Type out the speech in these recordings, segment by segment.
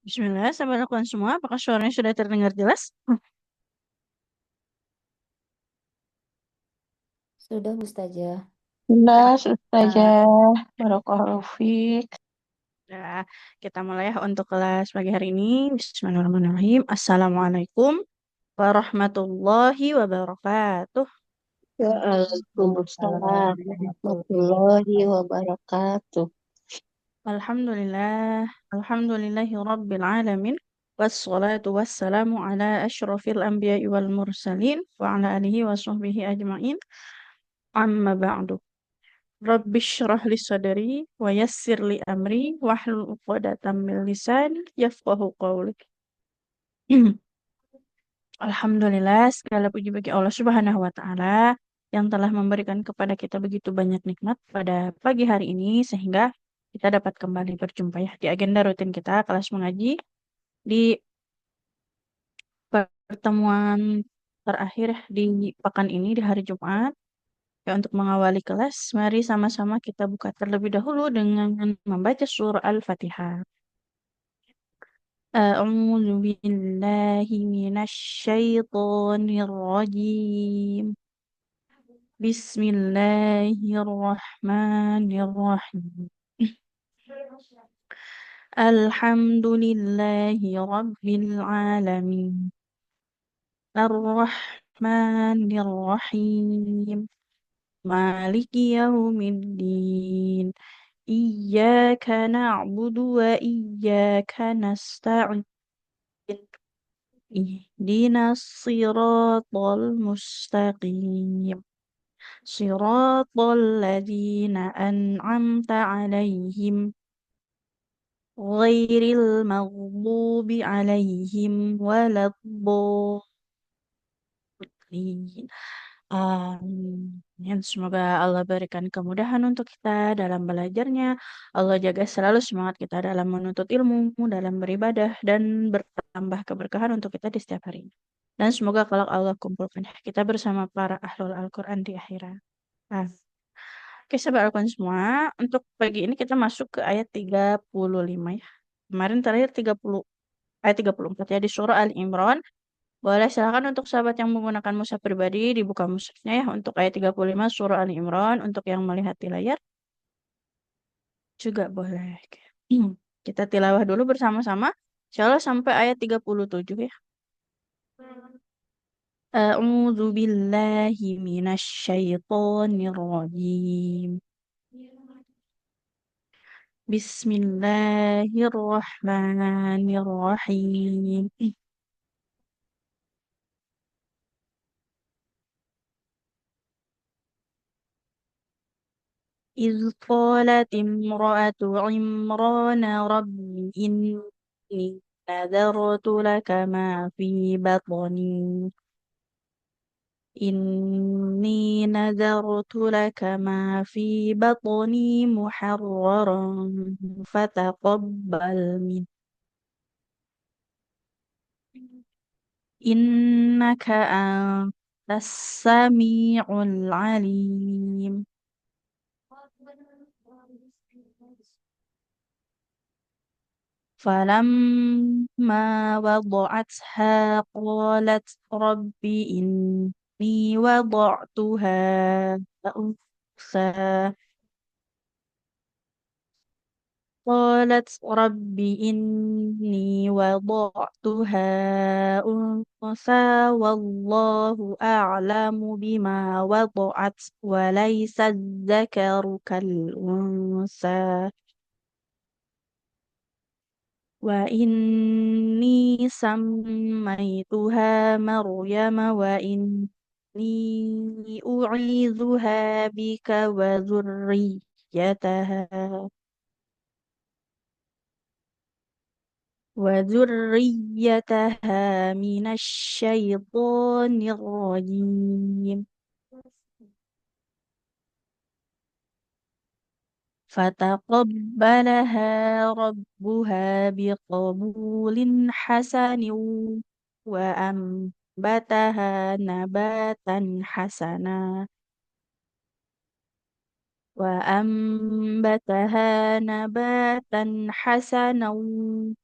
Bismillah, sahabat lakukan semua. Apakah suaranya sudah terdengar jelas? Sudah, Ustazah. Jelas, Nah, Ustazah. Barakallahu fiik. ya, kita mulai ya untuk kelas pagi hari ini. Bismillahirrahmanirrahim. Assalamualaikum warahmatullahi wabarakatuh. Waalaikumsalam Warahmatullahi warahmatullahi wabarakatuh. wabarakatuh. Alhamdulillah, alhamdulillahi rabbil alamin. Wassalatu wassalamu ala asyrafil anbiya'i wal mursalin wa ala alihi wa sahbihi ajma'in. Amma ba'du. Rabbi syrah li sadri wa yassir li amri wahlul 'uqdatam min lisani yafqahu qawli. Alhamdulillah, segala puji bagi Allah Subhanahu wa taala yang telah memberikan kepada kita begitu banyak nikmat pada pagi hari ini sehingga kita dapat kembali berjumpa ya di agenda rutin kita kelas mengaji di pertemuan terakhir di pekan ini di hari Jumat. Ya, untuk mengawali kelas, mari sama-sama kita buka terlebih dahulu dengan membaca surah Al-Fatihah. أعوذ بالله من الشيطان الرجيم بسم الله الرحمن الرحيم الحمد لله رب العالمين الرحمن الرحيم مالك يوم الدين إياك نعبد وإياك نستعين اهدنا الصراط المستقيم صراط الذين أنعمت عليهم غير المغضوب عليهم ولا الضالين. Amin. Ya, semoga Allah berikan kemudahan untuk kita dalam belajarnya. Allah jaga selalu semangat kita dalam menuntut ilmu, dalam beribadah, dan bertambah keberkahan untuk kita di setiap hari. Dan semoga kalau Allah kumpulkan kita bersama para ahlul Al-Quran di akhirat. Ah. Oke, sahabat Al-Quran semua. Untuk pagi ini kita masuk ke ayat 35 ya. Kemarin terakhir 30, ayat 34 ya di surah Al-Imran. Boleh silakan untuk sahabat yang menggunakan mushaf pribadi dibuka mushafnya ya untuk ayat 35 surah Ali Imran. Untuk yang melihat di layar juga boleh. Oke. Kita tilawah dulu bersama-sama. Insyaallah sampai ayat 37 ya. A'udzu billahi minasy syaithanir rajim. Bismillahirrahmanirrahim. إذ قالت امرأة عمران رب إني نذرت لك ما في بطني إني نذرت لك ما في بطني محررا فتقبل مني إنك أنت السميع العليم. فلما وضعتها قالت رب إني وضعتها أنثى قالت رب إني وضعتها أنثى والله أعلم بما وضعت وليس الذكر كالأنثى وإني سميتها مريم وإني أعيذها بك وذريتها من الشيطان الرجيم فتقبلها ربها بقبول حسن وأنبتها نباتا حسنا وأنبتها نباتا حسنا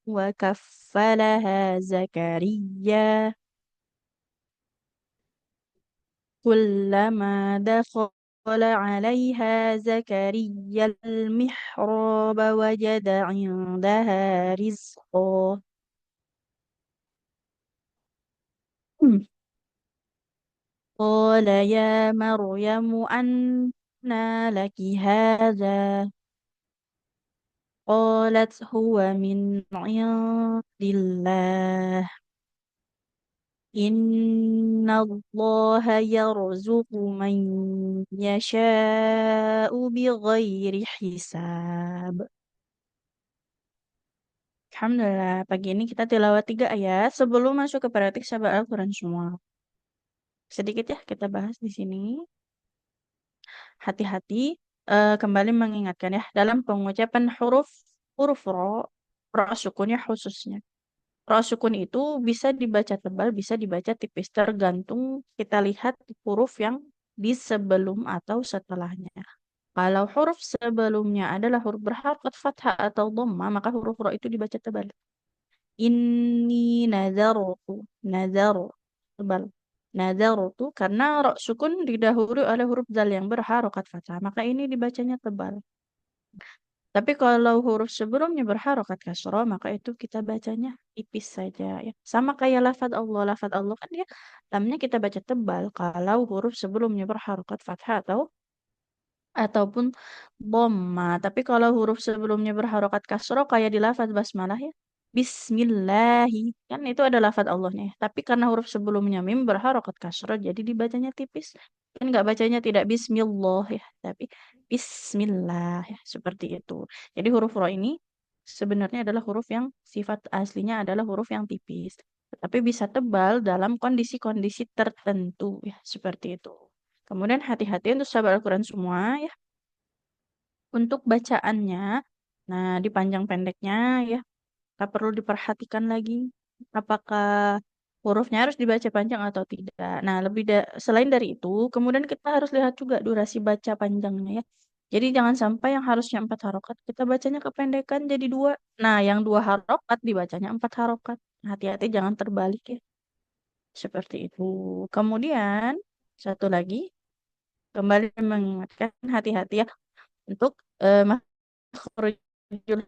وكفلها زكريا كلما دخل عليها زكريا المحراب وجد عندها رزقا قال يا مريم أنى لك هذا قالت هو من عند الله إن الله يرزق من يشاء بغير حساب. Alhamdulillah, pagi ini kita tilawah 3 ayat sebelum masuk ke praktik sahabat Al-Quran semua. Sedikit ya kita bahas di sini. Hati-hati, kembali mengingatkan ya dalam pengucapan huruf huruf ro sukunnya khususnya. Ro sukun itu bisa dibaca tebal, bisa dibaca tipis, tergantung kita lihat huruf yang di sebelum atau setelahnya. Kalau huruf sebelumnya adalah huruf berharokat fathah atau dhamma, maka huruf ro itu dibaca tebal. Inni nazarotu, nazaro, tebal. Nazarotu karena ro sukun didahului oleh huruf zal yang berharokat fathah, maka ini dibacanya tebal. Tapi kalau huruf sebelumnya berharokat kasroh, maka itu kita bacanya tipis saja ya. Sama kayak lafadz Allah. Lafadz Allah kan dia lamnya kita baca tebal kalau huruf sebelumnya berharokat fathah ataupun dhamma. Tapi kalau huruf sebelumnya berharokat kasroh kayak di lafadz basmalah ya. Bismillahi. Kan itu ada lafadz Allahnya ya. Tapi karena huruf sebelumnya mim berharokat kasroh jadi dibacanya tipis. Kan nggak bacanya tidak bismillah ya. Tapi bismillah ya. Seperti itu. Jadi huruf ro ini sebenarnya adalah huruf yang sifat aslinya adalah huruf yang tipis. Tetapi bisa tebal dalam kondisi-kondisi tertentu ya. Seperti itu. Kemudian hati-hati untuk sahabat Al-Quran semua ya. Untuk bacaannya, nah di panjang pendeknya ya, kita perlu diperhatikan lagi apakah hurufnya harus dibaca panjang atau tidak. Nah, selain dari itu, kemudian kita harus lihat juga durasi baca panjangnya ya. Jadi jangan sampai yang harusnya 4 harokat, kita bacanya kependekan jadi 2. Nah, yang 2 harokat dibacanya 4 harokat. Hati-hati jangan terbalik ya. Seperti itu. Kemudian, satu lagi, kembali mengingatkan hati-hati ya untuk makhrajul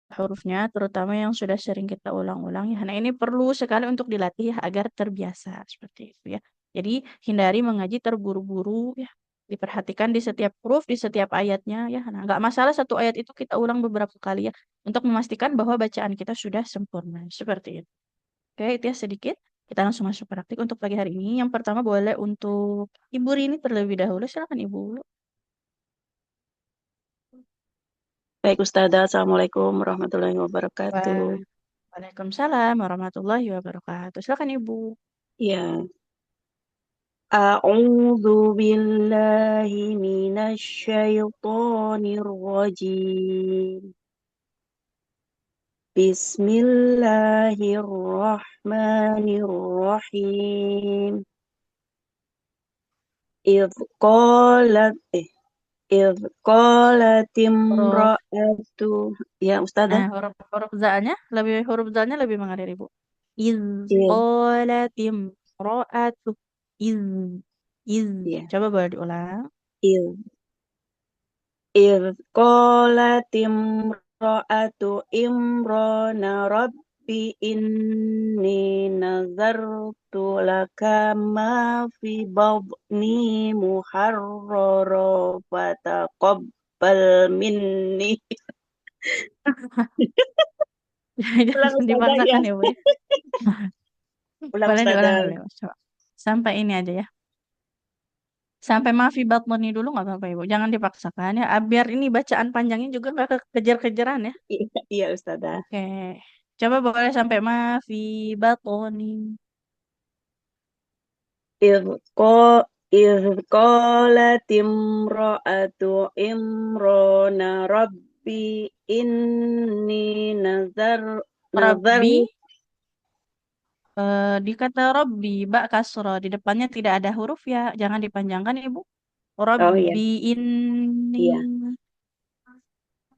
hurufnya, terutama yang sudah sering kita ulang-ulang ya. Nah, ini perlu sekali untuk dilatih ya, agar terbiasa seperti itu ya. Jadi hindari mengaji terburu-buru ya. Diperhatikan di setiap huruf, di setiap ayatnya ya. Nah, nggak masalah satu ayat itu kita ulang beberapa kali ya, untuk memastikan bahwa bacaan kita sudah sempurna. Seperti itu. Oke, itu ya sedikit. Kita langsung masuk praktik untuk pagi hari ini. Yang pertama boleh untuk Ibu Rini terlebih dahulu. Silakan Ibu. Baik Ustazah, Assalamualaikum warahmatullahi wabarakatuh. Waalaikumsalam warahmatullahi wabarakatuh. Silakan Ibu. Ya, A'udzu billahi minasyaitonir rajim. Bismillahirrahmanirrahim. Idz qalat idz qalat Huruf, imra'atu ya Ustazah. huruf zanya lebih mengalir Ibu. Iz Idz qalatim ro'atu iz iz. ya, Coba boleh diulang. idz إذ قالت امرأة عمران رب إني نذرت لك ما في بطني محررا فتقبل مني. Ulang Jangan Ustazah ya. dipaksakan Ibu ya. Ulang Boleh diulang Ustazah. dulu ya, Mas. Coba. Sampai ini aja ya. Sampai maafi batmuni dulu nggak apa-apa Ibu. Jangan dipaksakan ya. Biar ini bacaan panjangnya juga nggak kejar-kejaran ya. Iya, iya Ustazah. Oke. Coba boleh sampai maafi batoni. إذ قا إذ قالت امرأة عمران ربي إني نذر Rabbi, di kata Robbi, ba kasro di depannya tidak ada huruf ya, jangan dipanjangkan Ibu. Oh iya, Rabbi inni. iya.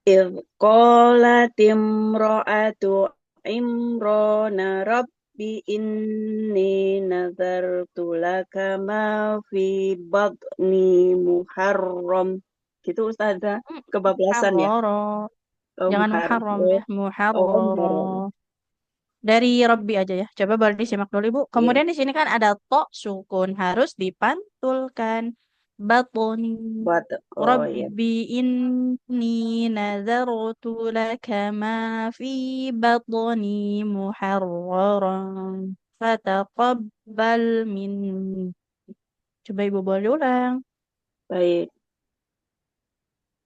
إذ قالت امرأة عمران رب إني نذرت لك ما في بطني محرم. Gitu Ustazah, kebablasan ya? Muharrara. Oh, Jangan muharram. muharram ya, Oh, muharrara. muharram. Dari Robbi aja ya. Coba baru disimak dulu Ibu. Iya, Kemudian di sini kan ada to sukun harus dipantulkan. Batoni. oh iya. Rabbi inni nazartu laka ma fi batni muharraran. Fataqabbal min. Coba Ibu boleh ulang. Baik.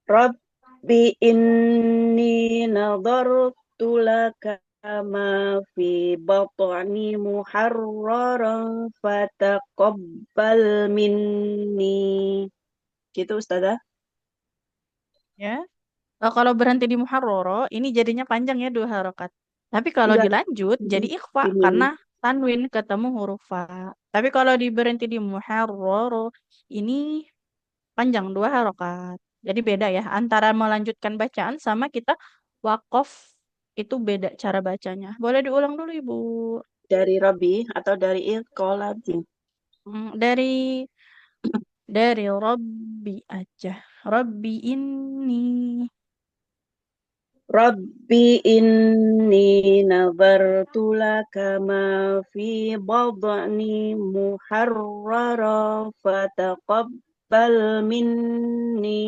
Rabbi inni nadartu laka ma fi batni muharraran fataqabbal minni. Gitu Ustazah? Ya. Kalau berhenti di muharroro, ini jadinya panjang ya 2 harokat. Tapi kalau Enggak. dilanjut, jadi ikhfa Ini. karena tanwin ketemu huruf fa. Tapi kalau berhenti di muharroro, ini panjang 2 harokat. Jadi beda ya, antara melanjutkan bacaan sama kita wakof itu beda cara bacanya. Boleh diulang dulu Ibu. Dari Rabbi atau dari Ilkolati? Dari Robbi aja. Robbi ini. Rabbi inni nazartu laka ma fi badni muharrara fataqabbal minni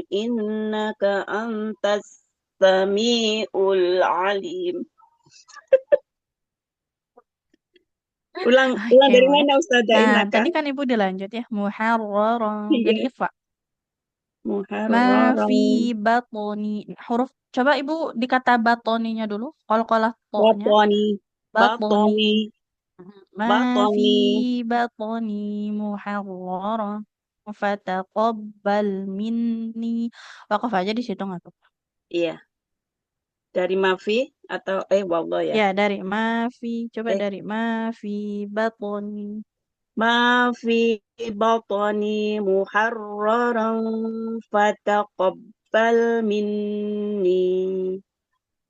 innaka antas samiul alim. Ulang Oke, dari Bu ya. mana Ustazah Nah, Innaka? tadi kan Ibu dilanjut ya. Muharrarah. Jadi Iya, ikhfa. Ma muharrara. fi batoni. Huruf. Coba Ibu dikata batoninya dulu. Qalqalah to-nya. Batoni, Batoni. batoni, Ma fi batoni. batoni muharrarah. Fataqabbal minni. Wakaf aja di situ nggak apa-apa. Iya, dari Mafi atau wallah ya. Ya, dari ma fi. Coba Eh, dari ma fi batoni. Mafi batni muharraran fataqabbal minni.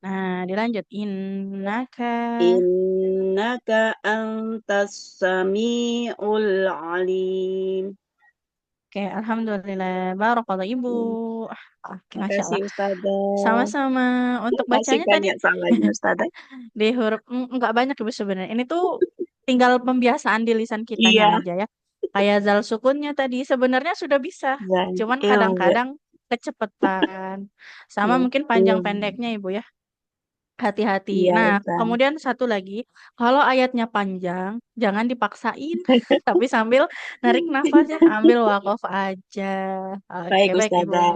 Nah, dilanjut. Innaka. Innaka antas samiul alim. Oke, Alhamdulillah. Barakallah Ibu. Oke, Masya Makasih Allah. Ustazah. Sama-sama. Untuk Masih bacanya tadi banyak salahnya Ustazah. di huruf nggak banyak Ibu sebenarnya. Ini tuh tinggal pembiasaan di lisan kitanya Iya, aja ya. Kayak zal sukunnya tadi sebenarnya sudah bisa. Zai. Cuman Iya, kadang-kadang kecepetan. Sama iya, mungkin panjang iya, pendeknya Ibu ya. Hati-hati. iya, Nah, Ustaz. kemudian satu lagi, kalau ayatnya panjang, jangan dipaksain, tapi sambil narik nafas ya, ambil wakof aja. Oke, Baik baik Ibu. Ustazah.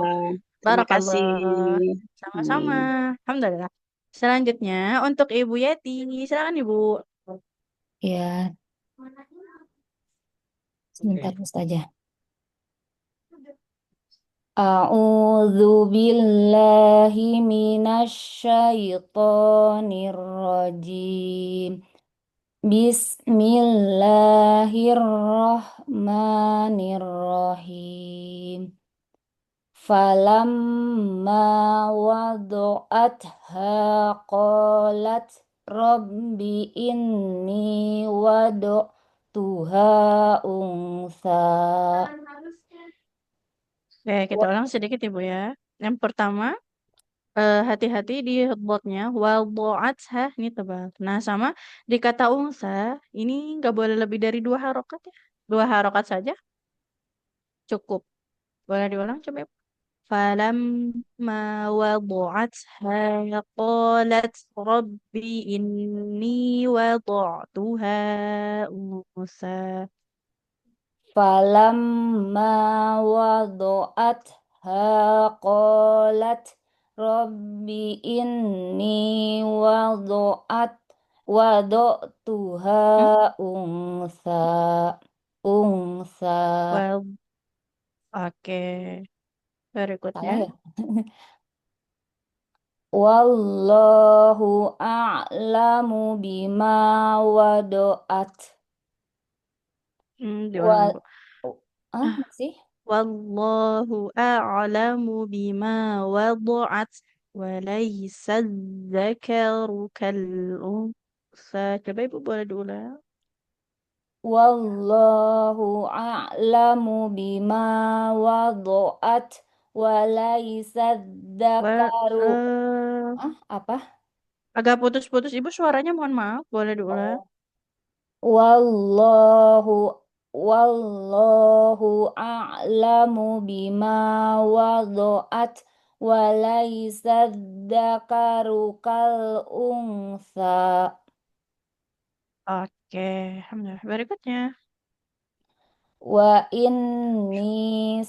Terima kasih. Barakallah. Sama-sama. Hmm. Alhamdulillah. Selanjutnya untuk Ibu Yeti, silakan Ibu. Ya, sebentar Ustazah. A'udzu billahi minasyaitonir rajim. Bismillahirrahmanirrahim. Falamma wadu'atha qalat Rabbi inni wadu'tuha unsa. Oke, kita ulang sedikit Ibu ya. Yang pertama, hati-hati di hotbotnya. Hah ini tebal. Nah, sama di kata unsa, ini nggak boleh lebih dari 2 harokat ya. 2 harokat saja cukup. Boleh diulang coba Ibu? فلما وضعتها قالت رب إني وضعتها أنثى. Falamma wadu'atha qalat Rabbi inni wadu'tuha Hmm? unsa. Unsa. Well, oke. Salah Berikutnya. ya? Wallahu a'lamu bima wadu'at. Diulang Wa Ibu. masih? wallahu a'lamu bima wada'at wa laysa dzakaru kal unsa. Coba Ibu boleh diulang. Wallahu a'lamu bima wada'at wa laysa Wa, dzakaru. eh, Apa? agak putus-putus Ibu suaranya, mohon maaf, boleh diulang. Oh. Wallahu wallahu a'lamu bima wada'at wa laysa dzakaru kal unsa. Oke, alhamdulillah. Berikutnya. Wa inni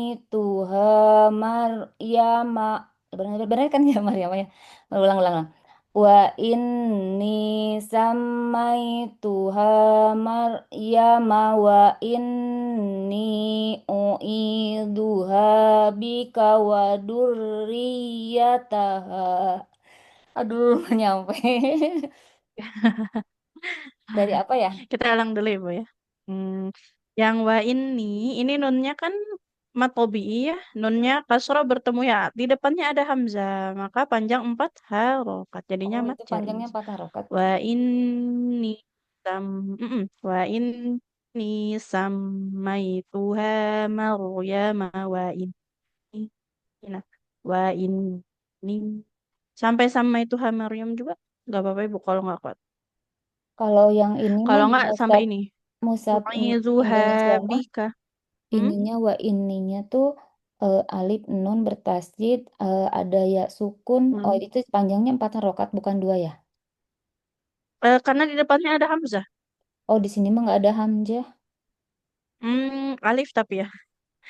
samaituha Maryama. Benar kan ya Maryama ya? Ulang-ulang. Wa inni samaituha Maryama wa inni uiduha bika wa durriyataha. Aduh, nyampe. Dari apa ya? Kita ulang dulu Ibu ya. Hmm, yang wa ini nunnya kan mat tabii ya. Nunnya kasroh bertemu ya. Di depannya ada hamzah. Maka panjang 4 harokat. Jadinya Oh, mat itu panjangnya jaiz. 4 harokat. Wa inni sam wa inni samaituha Maryam wa inni nah, wa inni sampai sama itu Maryam juga nggak apa-apa Ibu kalau nggak kuat. Kalau yang ini Kalau mah nggak sampai musab ini. musab U'izuha Indonesia mah bika. Hmm? ininya wa ininya tuh alif nun bertasjid ada ya sukun. Oh, Hmm. itu panjangnya 4 harokat bukan 2 ya? Karena di depannya ada hamzah. Oh, di sini mah nggak ada hamzah. Alif tapi ya.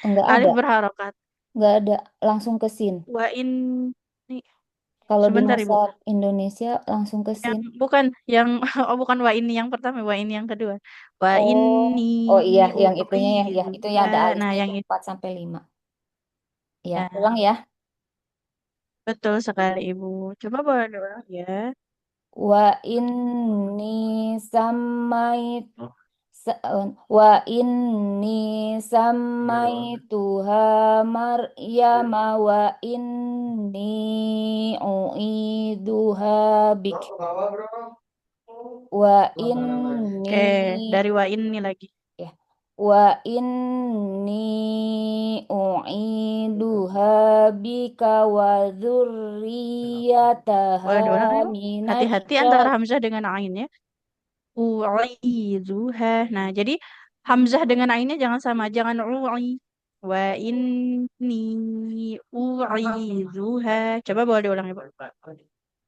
Nggak Alif ada, berharokat. nggak ada langsung ke sin. Wa inni Kalau di sebentar Ibu. musab Indonesia langsung ke Yang sin. bukan yang oh bukan wa ini yang pertama, wa ini yang kedua. Wa Oh, inni oh iya yang itunya ya itu yang u'izuha. ada Nah, alifnya yang itu itu 4 sampai 5. Ya, ya. ulang ya. Betul sekali Ibu. Coba boleh diulang ya. Wa inni samait wa inni samaituha Maryama wa inni uiduha bik wa inni Oke, dari wa ini lagi. ya wa inni uiduha bika wa dzurriyyataha Boleh diulang Ibu? Hati-hati minasy. antara hamzah dengan ain ya. U'izuha. Nah, jadi hamzah dengan ainnya jangan sama, jangan u'i. Wa inni u'izuha. Coba boleh diulang Ibu.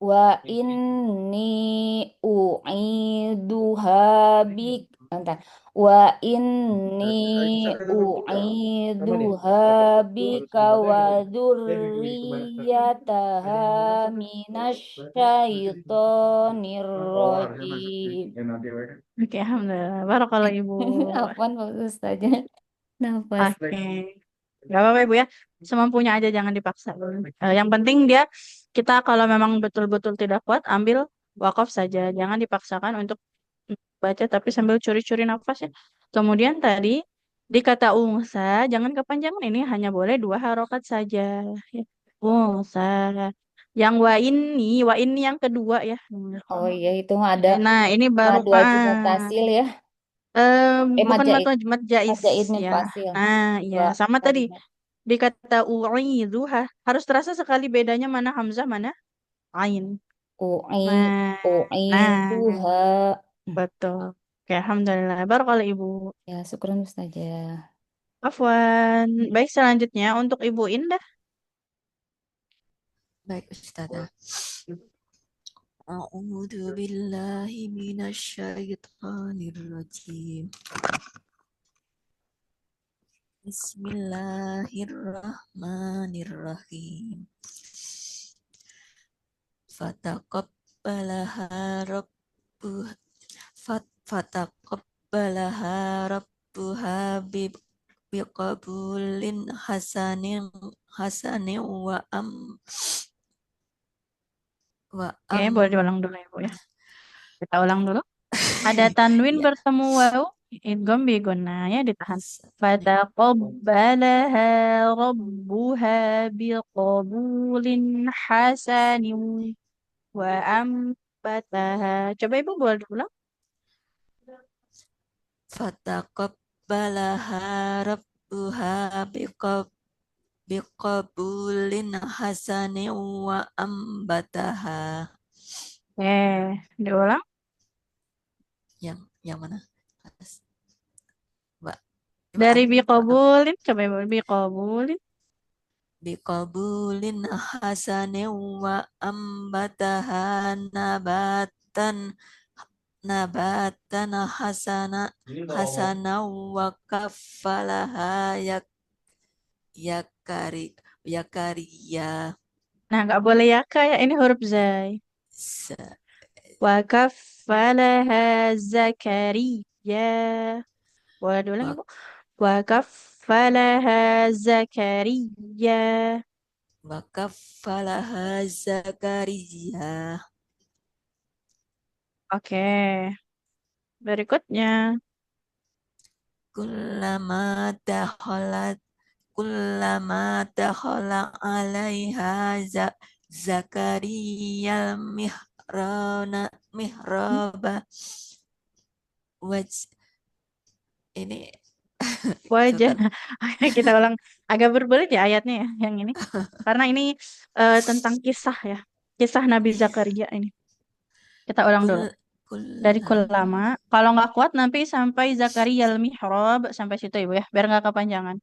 Wa inni u'iduha bik Bentar. Wa inni u'iduha bika wa dzurriyyataha minasyaitonir rajim. Oke, alhamdulillah. Barakallah Ibu. Apaan Pak Ustaznya? Nafas. Oke. Gak apa-apa Ibu ya. Semampunya aja jangan dipaksa. Yang penting dia kita kalau memang betul-betul tidak kuat ambil wakaf saja. Jangan dipaksakan untuk baca tapi sambil curi-curi nafas ya. Kemudian tadi di kata unsa jangan kepanjangan ini hanya boleh 2 harokat saja. Ya. Unsa. Yang wa ini yang kedua ya. Oh iya itu mah ada Nah, ini baru madu wajib mutasil ya. bukan Majaid. mat jais Majaid ya. mufasil. Nah, ya Dua sama tadi kalimat. di kata u'idzuha harus terasa sekali bedanya mana hamzah mana ain. Ui, Nah, ui nah tuha. betul. Oke, alhamdulillah. Baru kalau Ibu. Ya, syukron Ustazah. Afwan. Baik, selanjutnya untuk Ibu Indah. Baik, Ustazah. A'udzu billahi minasyaitonir rajim. Bismillahirrahmanirrahim. Fataqabbalaha rabbuha fataqabbalaha rabbuha biqabulin hasanin wa Oke, am boleh diulang dulu Ibu ya. Kita ulang dulu. Ada tanwin bertemu waw. idgham bi gunnah ya ditahan. hasanah Fataqabbalaha rabbuha biqabulin hasanin wa ambataha. Coba Ibu boleh diulang? fataqabbalaha rabbuha biqabulin hasanin wa ambataha. Diulang. Yang mana? Mbak, Dari maaf. biqabulin, coba Ibu biqabulin. Biqabulin hasanin wa ambataha nabatan nabatan hasana wa kaffalaha yakari yakaria Nah, nggak boleh ya kayak ini huruf zai. Sa- Wa kaffalaha Zakaria. Boleh diulang wa Ibu? Wa kaffalaha Zakaria. wa kaffalaha Zakaria Oke, berikutnya. kullama dakhalat kullama dakhala alaiha Zakaria mihraba waj ini Wajah. sebentar. Kita ulang. Agak berbelit ya ayatnya ya, yang ini. Karena ini tentang kisah ya. Kisah Nabi Zakaria ini. Kita ulang kul dulu. Dari kullama kulama. Kalau nggak kuat nanti sampai Zakaria al-Mihrab. Sampai situ Ibu ya. Biar nggak kepanjangan.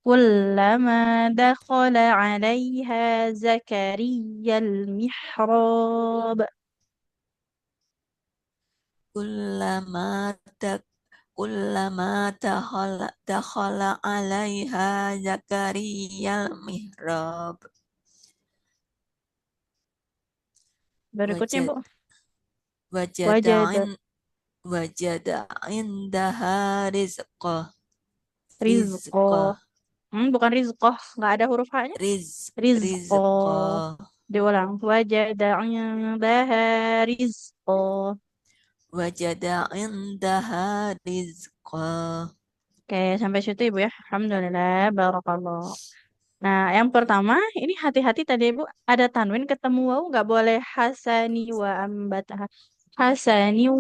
Kullama dakhala alaiha Zakaria al-Mihrab. kullama kullama dakhala alaiha Zakaria mihrab Berikutnya wajad Bu. wajada Wajada in wajada indaha rizqah rizqo. rizqah Bukan rizqoh. Nggak ada huruf H-nya. Rizqo. rizqah Diulang. Wajada indaha rizqo. wajada indaha rizqah Oke, sampai situ Ibu ya. Alhamdulillah. Barakallah. Nah, yang pertama, ini hati-hati tadi Ibu. Ada tanwin ketemu wawu. Nggak boleh hasani wa ambataha. Hasani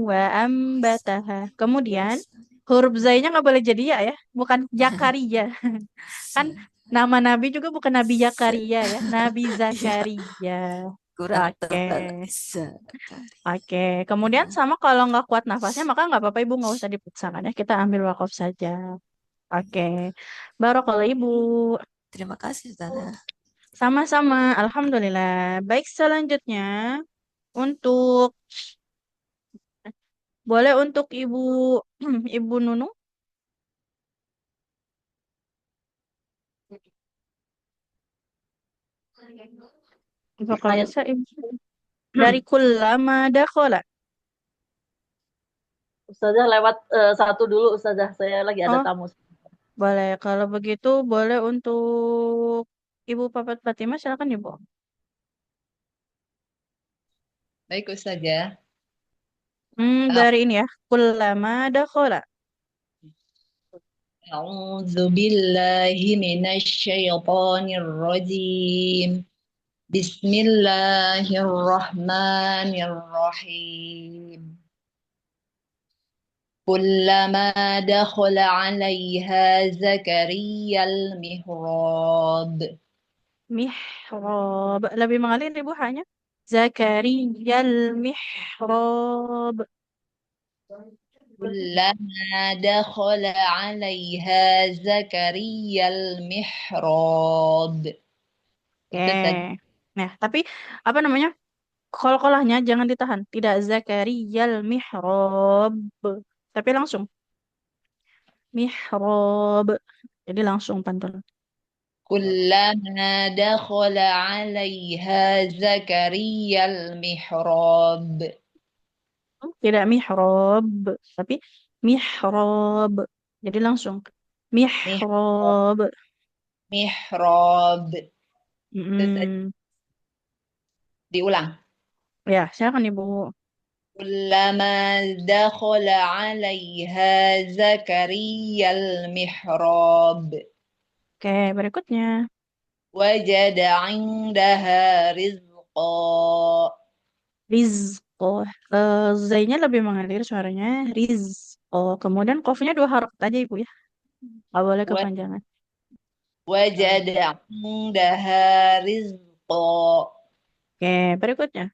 wa ambataha. Kemudian, huruf zainya nggak boleh jadi ya ya. Bukan Jakaria. Kan nama Nabi juga bukan Nabi Zakaria ya. Nabi ya Zakaria. kurang Oke. tebal Zakaria. Oke, kemudian sama kalau nggak kuat nafasnya maka nggak apa-apa Ibu nggak usah dipaksakan ya. Kita ambil wakaf saja. Oke, Barakallah Ibu. Terima kasih Ustazah. Sama-sama, Alhamdulillah. Baik, selanjutnya untuk boleh untuk Ibu Ibu Nunung. Bakal Ayat bisa Ibu. Dari kullama dakhala. Ustazah lewat satu dulu Ustazah. Saya lagi ada Oh, tamu. boleh. Kalau begitu boleh untuk Ibu Papat Fatimah silakan Ibu. Baik Ustazah. Dari ini ya. Kullama dakhala. أعوذ بالله من الشيطان الرجيم بسم الله الرحمن الرحيم كلما دخل عليها زكريا المحراب Mihrab. Lebih mengalir Ibu hanya. Zakaria al-mihrab. كلما دخل عليها زكريا المحراب Oke. itu tadi Nah, tapi apa namanya? Kol-kolahnya jangan ditahan. Tidak Zakaria al-mihrab. Tapi langsung. Mihrab. Jadi langsung pantun. كلما دخل عليها زكريا المحراب Tidak mihrab. Tapi mihrab. Jadi langsung. محراب Mihrab. محراب Terus Mm-mm. diulang Ya, silakan Ibu. كلما دخل عليها زكريا المحراب Oke, berikutnya. وجد عندها رزقا Rizqo. Z-nya lebih mengalir suaranya. Rizqo. Kemudian kofnya dua harokat aja Ibu ya. Nggak boleh و- kepanjangan. وجد عندها رزقا Oke, berikutnya.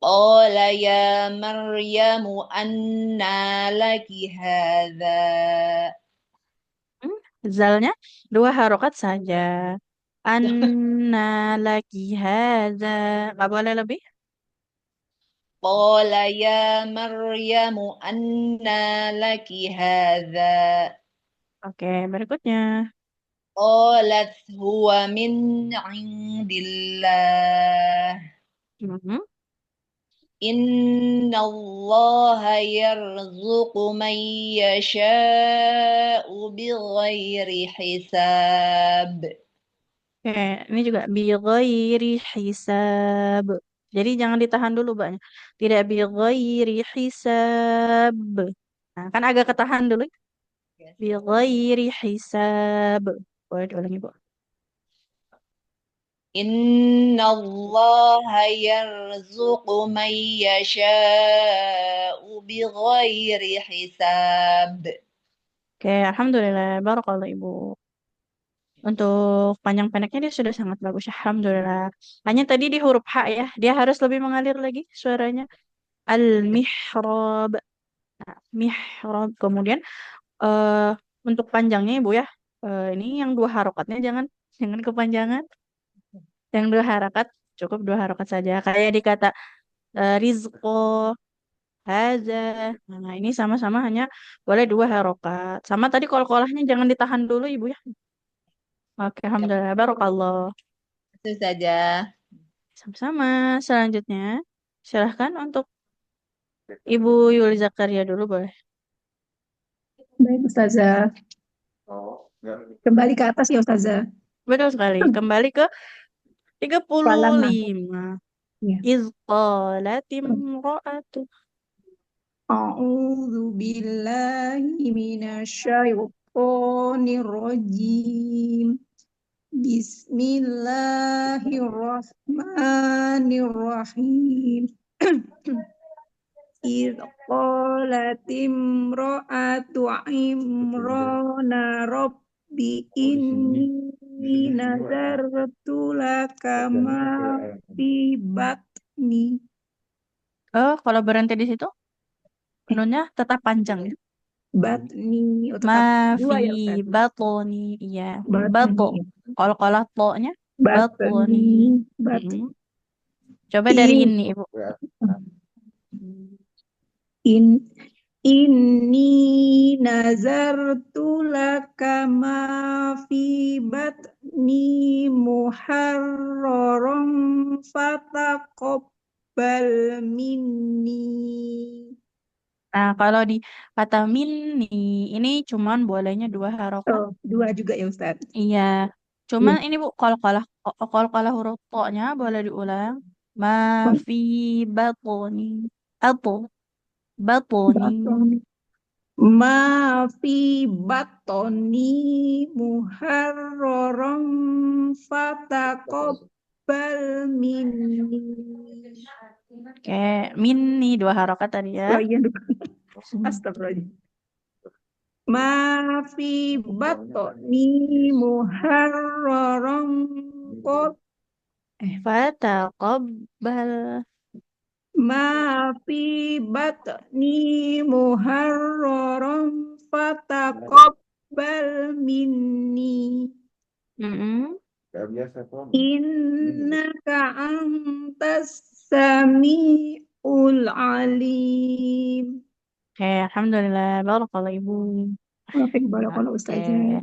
قال يا مريم أنى لك هذا Hmm, Zalnya dua harokat saja. Anna laki hadza. Nggak boleh lebih. قال يا مريم أنى لك هذا Oke, berikutnya. قالت هو من عند الله Mhm. إن الله يرزق من يشاء بغير حساب Oke, ini juga bi ghairi hisab. Jadi jangan ditahan dulu, Mbaknya. Tidak bi ghairi hisab. Nah, kan agak ketahan dulu. Bi ghairi hisab. Boleh diulangi, Bu. إن الله يرزق من يشاء بغير حساب Oke, alhamdulillah. Barakallah, Ibu. Untuk panjang pendeknya dia sudah sangat bagus. Alhamdulillah. Hanya tadi di huruf H ya. Dia harus lebih mengalir lagi suaranya. Al-mihrab. Nah, mihrab. Kemudian eh untuk panjangnya Ibu ya. Ini yang dua harokatnya jangan kepanjangan. Yang dua harokat cukup dua harokat saja. Kayak di kata rizqo, haza. Nah, ini sama-sama hanya boleh dua harokat. Sama tadi kol-kolahnya jangan ditahan dulu Ibu ya. Oke, alhamdulillah. Barakallah. itu saja. Sama-sama. Selanjutnya, silahkan untuk Ibu Yuli Zakaria dulu boleh. Baik, Ustazah. Kembali ke atas ya, Ustazah. Betul sekali. Kembali ke Halaman. 35. Ya. Iz qalatim ro'atu. A'udzu billahi minasyaitonir rajim. Bismillahirrahmanirrahim. Idh qalat imra'atu Imrana rabbi inni nazartu laka ma fi batni. Oh, kalau berhenti di situ, nunnya tetap panjang ya. Batni tetap Ma dua fi ya Ustaz. batoni. Iya. Bato. Batni. Kalau to-nya batoni. Batni. Mm-mm. Coba dari In, ini, Ibu. in inni nazartu laka ma fi batni muharraran fataqabbal minni. Nah, kalau di kata mini, ini cuman bolehnya dua harokat. Oh, dua juga ya Ustaz. Iya. Iya. Cuman ini Bu, kalau huruf to-nya boleh diulang. Ma fi batoni. Atau batoni. Batoni. Ma fi batoni muharraran fataqabbal minni. Oke, mini dua harokat tadi ya. Oh iya, astagfirullahaladzim. Ma fi batoni muharraran Fataqabbal. ma fi batni muharraran fataqabbal minni. Mm-mm. Innaka antas sami'ul alim. Oke, alhamdulillah. Barakallah Ibu. Barakallahu Oke. Ustazah.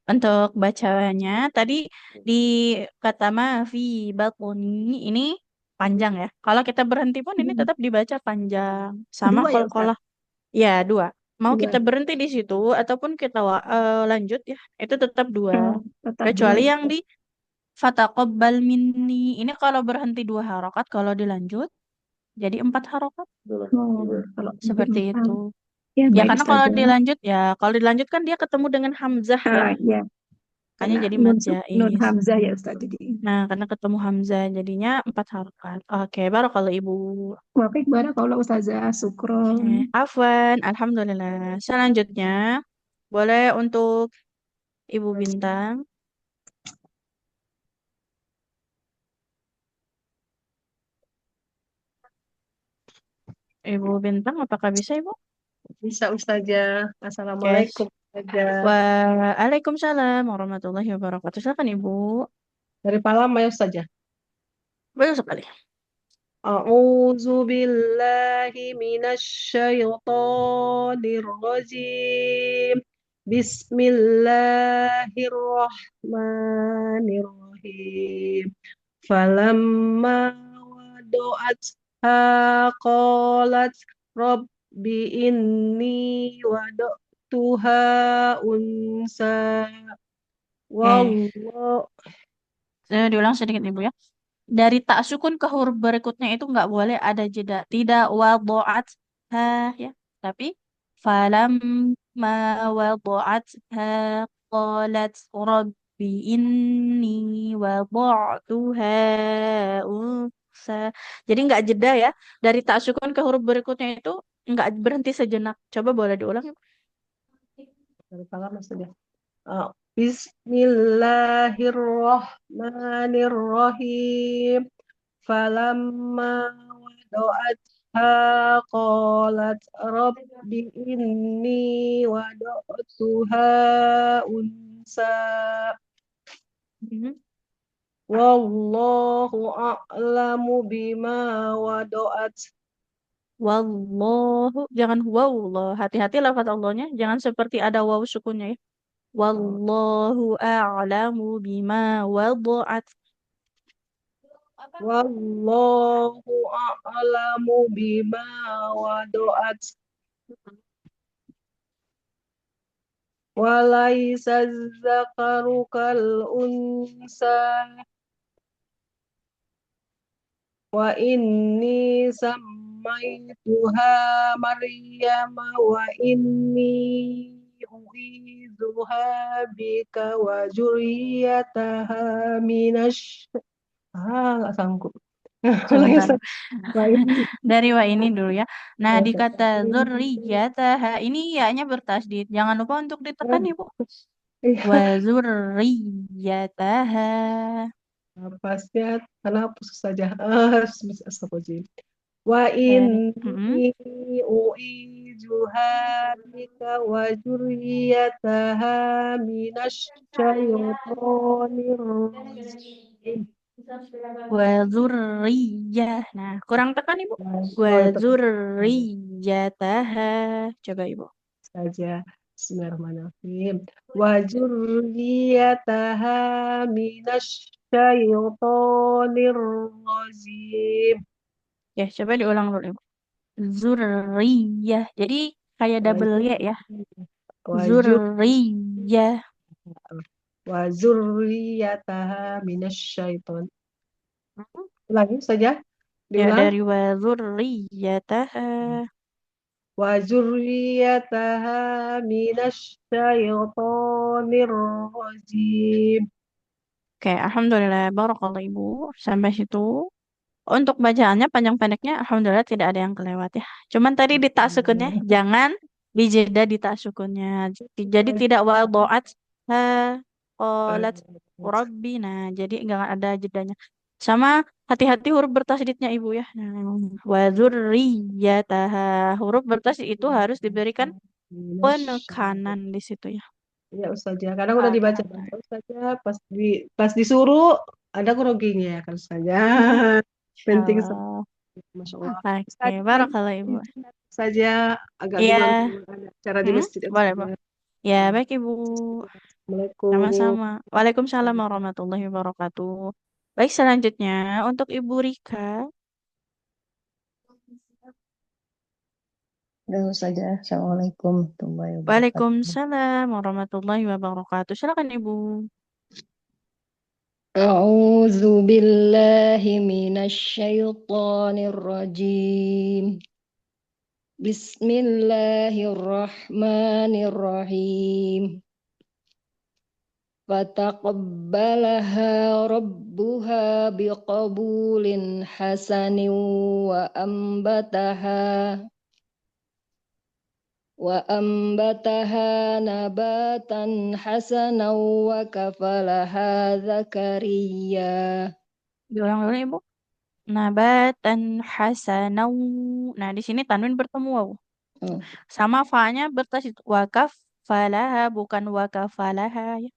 Untuk bacanya tadi di kata ma fi batni ini panjang ya. Kalau kita berhenti pun ini tetap dibaca panjang. Sama Dua ya Ustaz? kalau ya dua. Mau Dua. kita berhenti di situ ataupun kita lanjut ya, itu tetap dua. Tetap Kecuali dua. yang di fataqabbal minni. Ini kalau berhenti dua harokat, kalau dilanjut Jadi 4 harokat. Oh, kalau Seperti lebih itu. ya Ya baik karena Ustazah. kalau dilanjutkan dia ketemu dengan hamzah ya. Ya, Makanya karena jadi nun mad nun jaiz. hamzah ya Ustaz jadi. Nah, karena ketemu hamzah jadinya 4 harokat. Oke, baru kalau Ibu. Baik kalau Ustazah, Oke, syukron. Afwan, alhamdulillah. Selanjutnya boleh untuk Ibu Bintang. Ibu Bintang, apakah bisa Ibu? Bisa Ustazah. Oke. Assalamualaikum Ustazah. Waalaikumsalam warahmatullahi wabarakatuh. Silakan Ibu. Dari Palama ya Ustazah. Betul sekali. A'udzu billahi minasyaitonir rajim. Bismillahirrahmanirrahim. Falamma wadu'atha qalat rabbi inni wada'tuha unsa Oke, wallahu diulang sedikit Ibu ya. Dari tak sukun ke huruf berikutnya itu nggak boleh ada jeda. Tidak wadu'at ha ya. Tapi falam ma wadu'at ha qalat rabbi inni wadu'tuha unsa. Jadi nggak jeda ya. Dari tak sukun ke huruf berikutnya itu nggak berhenti sejenak. Coba boleh diulang Ibu? dari Palama Ustazah. Bismillahirrahmanirrahim. Falamma wadu'atha qalat rabbi inni wadu'tuha unsa Mhm. wallahu a'lamu bima wadu'at. Wallahu, jangan wallah. Hati-hati lafaz Allahnya, jangan seperti ada waw sukunnya ya. Wallahu a'lamu bima wada'at. Wallahu a'lamu bima wadu'at. Walaysa dzakaru kal unsa wa inni sammaituha Maryama wa inni uizuha bika wa zurriyataha nggak sanggup. Ulangi, Sebentar. Ustaz. Wa inni Dari wa ini dulu ya. Nah, di kata ini zurriyataha ini ya-nya bertasdid. Jangan lupa untuk ditekan Ibu. Wa iya zurriyataha. pasnya karena pusing saja. Astagfirullahaladzim. Wa Dari inni u'izuha bika wa dzurriyyataha minasyaitonir rajim. wa zurriyah. Nah, kurang tekan Ibu. Wa Oh, itu zurriyataha. Coba Ibu. saja. Bismillahirrahmanirrahim. Wa dzurriyyataha minasyaitonir rajim. Ya, coba diulang dulu Ibu. Zurriyah. Jadi kayak Wa double Y ya. dzur- Zurriyah. wa dzurriyyataha minasyaiton. Ulangi saja. Ya, Diulang. dari wa zurriyataha. Wa dzurriyyataha minasyaitonir rajim. Oke, alhamdulillah. Barakallah Ibu. Sampai situ. Untuk bacaannya panjang pendeknya, alhamdulillah tidak ada yang kelewat ya. Cuman tadi di tak sukunnya, jangan dijeda di tak sukunnya. Jadi tidak wadu'at ha qalat rabbi. Nah, jadi enggak ada jedanya. Sama hati-hati huruf bertasydidnya Ibu ya. Nah, wa dzurriyyataha. Huruf bertasydid itu harus diberikan penekanan di situ ya. Ya Ustazah, kadang udah dibaca Oke. baca Ustazah, pas disuruh ada groginya kan Ustazah. Penting Insyaallah. Masya Allah. Oke, Ustazah, barakallah Ibu. saja agak Iya, bingung ada cara di masjid ya boleh, Bu. Ustazah. Ya, baik Ibu. Assalamualaikum. Sama-sama. Waalaikumsalam warahmatullahi wabarakatuh. Baik, selanjutnya untuk Ibu Rika. Halo saja. Assalamualaikum warahmatullahi wabarakatuh. Waalaikumsalam warahmatullahi wabarakatuh. Silakan Ibu. أعوذ بالله من الشيطان الرجيم بسم الله الرحمن الرحيم فتقبلها ربها بقبول حسن وأنبتها نباتا حسنا وكفلها زكريا. Diulang dulu Ibu. Nabatan hasanau. Nah, di sini tanwin bertemu waw. Oh. Sama fa-nya bertasydid. Wakaf falaha bukan wakafalaha ya.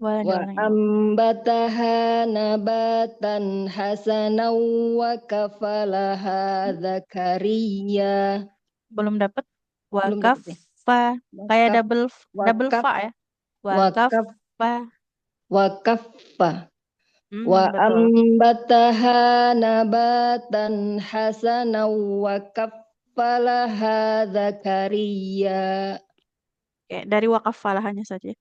Boleh diulang Ibu. وأنبتها نباتا حسنا وكفلها زكريا. Belum dapat Belum wakaf dapat ya? fa kayak Wakaf, double wakaf, fa ya. Wakaf wakaf, fa. wakaffa. Betul. وأنبتها نباتا حسنا وكفلها زكريا. Oke, dari wakaf falahanya saja.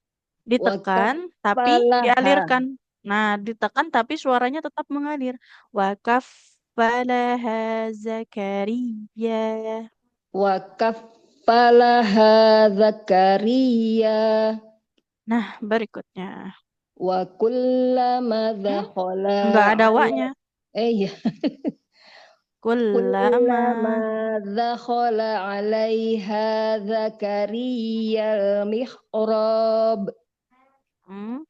Ditekan tapi وكفلها dialirkan. Nah, ditekan tapi suaranya tetap mengalir. Wakaf falaha Zakaria. وكفلها زكريا Nah, berikutnya. وكلما دخل Enggak ada على wa-nya. iya Kullama. كلما دخل عليها زكريا المحراب Hmm,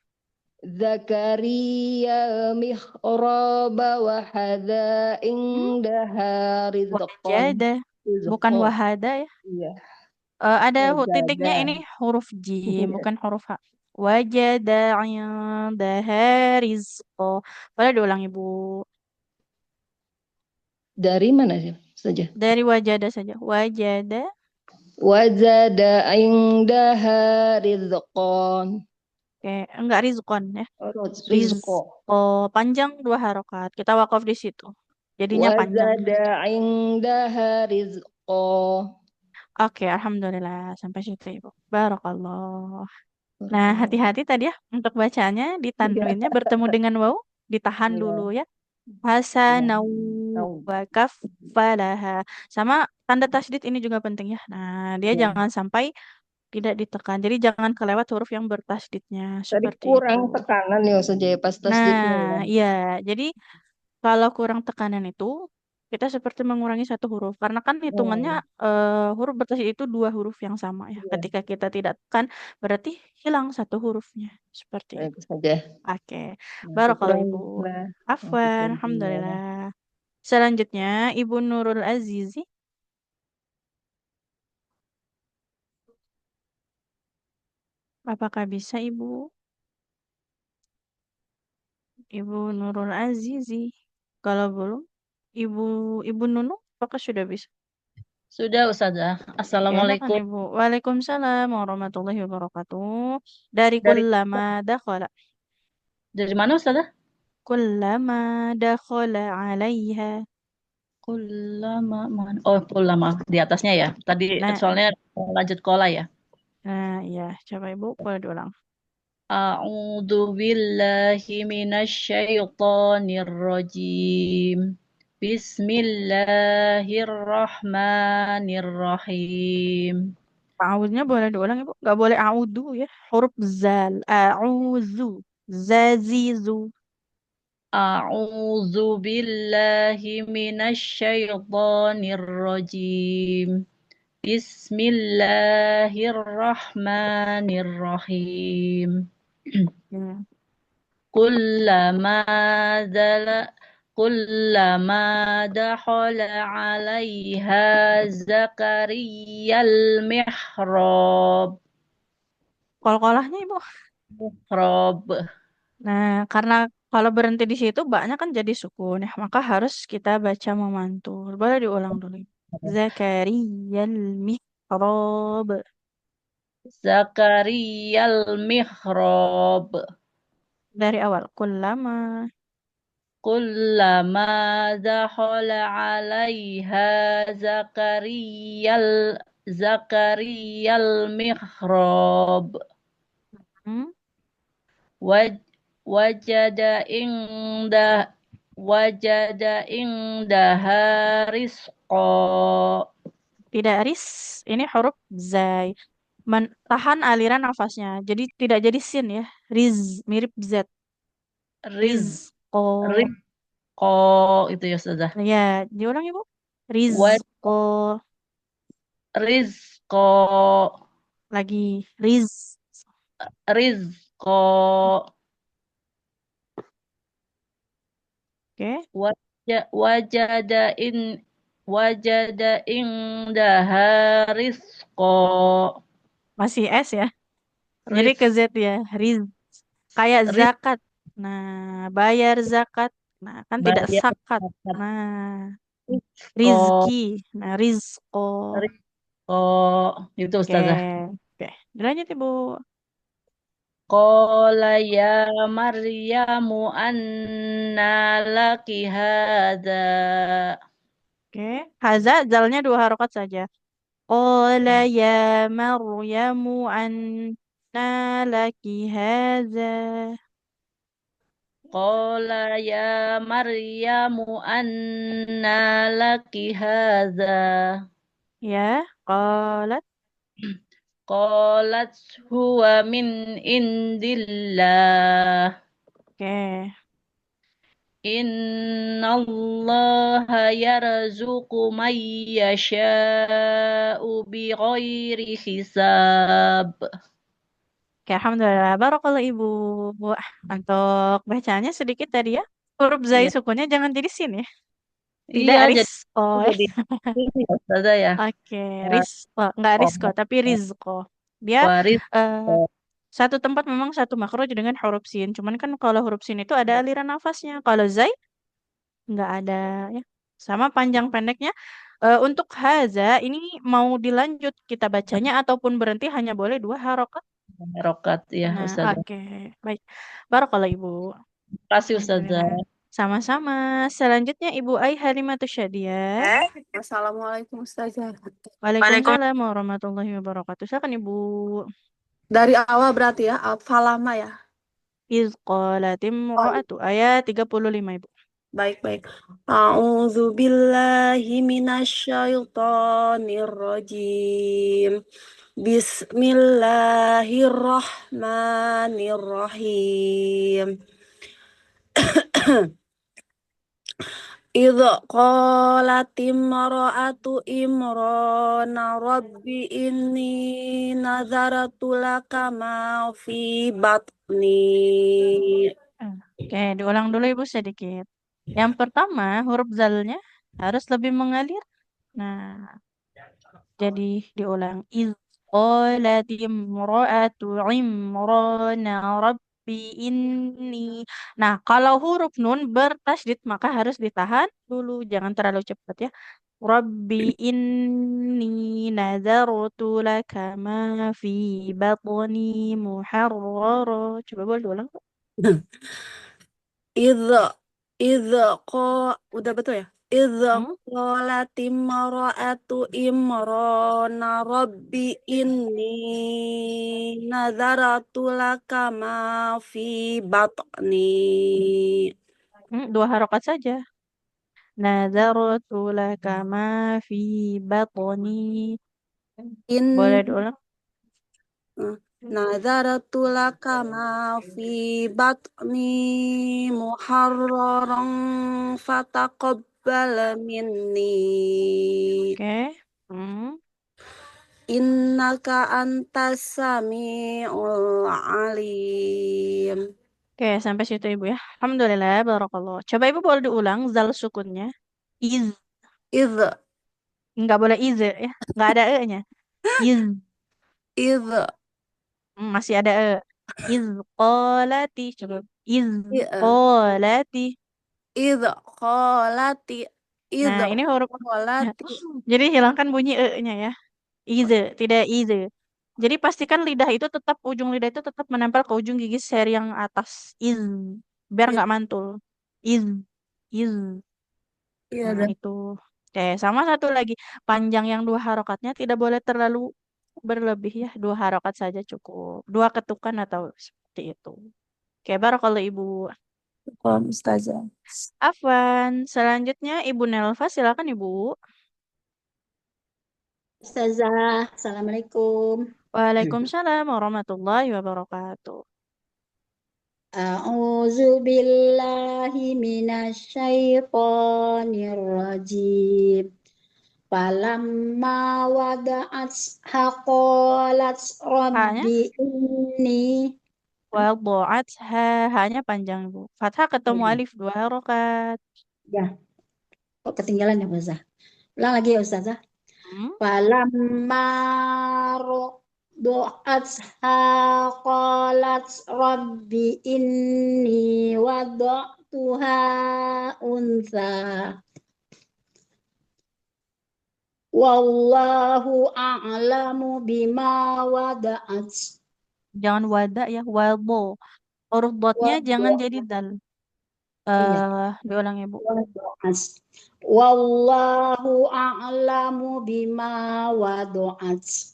زكريا المحراب وحدا عندها رزقا wajada. Bukan wahada ya. Iya, Ada titiknya wajada. ini huruf jim, bukan huruf ha. Wajada indaha rizqa. Boleh diulang Ibu. Dari mana saja? Dari wajada saja. Wajada. Wajada indaha rizqan. Oke, enggak rizqon ya. Rizqo. Rizqo. Panjang 2 harokat. Kita wakaf di situ. Jadinya panjang. Wajada indaha rizqo. Oke, alhamdulillah sampai situ Ibu. Barakallah. Nah, hati-hati tadi ya untuk bacanya di tanwinnya bertemu dengan waw, ditahan Iya. dulu ya. Hasanau wa kaffalaha. Sama tanda tasydid ini juga penting ya. Nah, dia Iya. jangan sampai tidak ditekan. Jadi jangan kelewat huruf yang bertasydidnya Tadi seperti kurang itu. tekanan ya saja pas tasdidnya ya. Nah, iya. Jadi kalau kurang tekanan itu kita seperti mengurangi satu huruf karena kan hitungannya huruf bertasydid itu 2 huruf yang sama ya. Iya. Ketika kita tidak tekan berarti hilang satu hurufnya seperti Baik itu. saja. Oke. Nah, Barakallah syukran, Ibu. Mbak. Afwan, alhamdulillah. Selanjutnya Ibu Nurul Azizi. Apakah bisa Ibu? Ibu Nurul Azizi. Kalau belum, Ibu Nunu apakah sudah bisa? Sudah Ustazah. Silakan Assalamualaikum. Ibu. Waalaikumsalam warahmatullahi wabarakatuh. Dari Dari kullama dakhala. dari mana Ustazah? Kullama dakhala 'alaiha. Kullama man. Oh, kullama di atasnya ya. Tadi Nah, soalnya lanjut kola ya. iya, coba Ibu boleh diulang. A'udzu billahi minasyaitonir rajim. Bismillahirrahmanirrahim. A'udzunya boleh diulang Ibu. Nggak boleh a'udzu ya. Huruf zal. A'udzu. Zazizu. A'udzu billahi minasyaitonir rajim. Bismillahirrahmanirrahim. Ya. Kullama dala kullama dakhala 'alaiha Zakariyal mihrab. Kol-kolahnya Ibu. Mihrab. Nah, karena kalau berhenti di situ baknya kan jadi sukun ya, maka harus kita baca memantul. Boleh diulang dulu. Zakariyal mihrab. Zakariyal mihrab. Dari awal. Kullama. Kullama dakhala 'alaiha Zakariyal mihrab. Hmm? wajada indah rizqa. Tidak ris, ini huruf zai. Tahan aliran nafasnya. Jadi tidak jadi sin ya. Riz, mirip Z. Riz Rizqo. rizqa itu ya Ustazah. Ya, diulang Ibu. Wa Rizqo. rizqa Lagi. Riz. rizqa Oke. wajada indaha rizqa. Masih S ya. Jadi ke Z ya. Riz. Kayak zakat. Nah, bayar zakat. Nah, kan tidak Bayar sakat. zakat. Nah, Rizqa rizki. Nah, rizqo. rizqa itu Oke. Ustazah. Oke. Dilanjut Ibu. Qala ya Maryamu anna laki hadza. Oke. Haza, zalnya 2 harokat saja. Qala ya Maryamu anna laki haza. Qala ya Maryamu anna laki hadza. Ya, qalat. Qalat huwa min indillah. Oke. Innallaha yarzuqu man yasha'u bighairi hisab. Oke, alhamdulillah. Barakallah Ibu. Untuk bacanya sedikit tadi ya. Huruf zai Iya, sukunnya jangan jadi sin ya. Tidak iya jadi risko. jadi ini ya, Ustazah ya. Oke, risko. Nggak Oh, risko, tapi rizko. Dia waris. eh, satu tempat memang satu makhraj dengan huruf sin. Cuman kan kalau huruf sin itu ada aliran nafasnya. Kalau zai nggak ada ya. Sama panjang pendeknya. Untuk haza ini mau dilanjut kita bacanya ataupun berhenti hanya boleh 2 harokat. Rokat ya Nah, Ustazah. oke. Baik. Barakallah Ibu. Terima kasih Alhamdulillah. Ustazah. Sama-sama. Selanjutnya Ibu Ai Halimatus Syadiah. Assalamualaikum Ustazah. Waalaikumsalam warahmatullahi wabarakatuh. Silakan Ibu. Dari awal berarti ya, falama ya. Iz qalat imra'atu ayat 35 Ibu. Baik. A'udzu billahi minasyaitonir rajim. Bismillahirrahmanirrahim. Idza qalat imra'atu imrana rabbi inni nazartu laka ma fi batni. Oke, diulang dulu Ibu sedikit. Yang pertama, huruf zalnya harus lebih mengalir. Nah, jadi diulang. Iz qalat imra'atu imrana rabbi inni. Nah, kalau huruf nun bertasydid maka harus ditahan dulu, jangan terlalu cepat ya. Rabbi inni nazartu laka ma fi batni muharrara. Coba boleh diulang, Pak? Idza idza qa udah betul ya? Idza Hmm? qalat imra'atu imrana rabbi inni nazartu laka ma fi batni. 2 harokat saja. Nazartu laka ma fi batni. In Boleh diulang? nazartu laka ma fi batni muharraran fataqabbal minni. Oke. Hmm. Innaka antas samiul alim. Oke, sampai situ Ibu ya. Alhamdulillah, barakallah. Coba Ibu boleh diulang zal sukunnya. Iz. Idh Nggak boleh iz ya. Nggak ada e-nya. Iz. idh Masih ada e. Iz qalati. Coba. Iz i- qalati. idh qalati idh Nah, ini huruf. qalati Jadi hilangkan bunyi e-nya ya. Ize, tidak ize. Jadi pastikan lidah itu tetap, ujung lidah itu tetap menempel ke ujung gigi seri yang atas. Iz. Biar iya nggak mantul. Iz. Iz. iya Nah, dah. itu. Oke, sama satu lagi. Panjang yang 2 harokatnya tidak boleh terlalu berlebih ya. 2 harokat saja cukup. 2 ketukan atau seperti itu. Oke, barakallah Ibu. Ustazah. Afwan. Selanjutnya Ibu Nelva, silakan Ibu. Ustazah, Assalamualaikum. Waalaikumsalam warahmatullahi wabarakatuh. A'udzu billahi minasyaitonir rajim. Falamma wada'at haqalat Hanya rabbi inni wada'at hanya panjang Ibu. Fathah ketemu ya, alif 2 harokat. ya, kok ketinggalan ya Ustazah? Ulang lagi ya Ustazah. Hmm? Falamma do'at haqalat rabbi inni wada'tuha unsa. Wallahu a'lamu bima wada'at. Jangan wada ya, wado. Huruf dotnya jangan jadi dal. Iya, Diulang Ibu. wada'at. Wallahu a'lamu bima wada'at.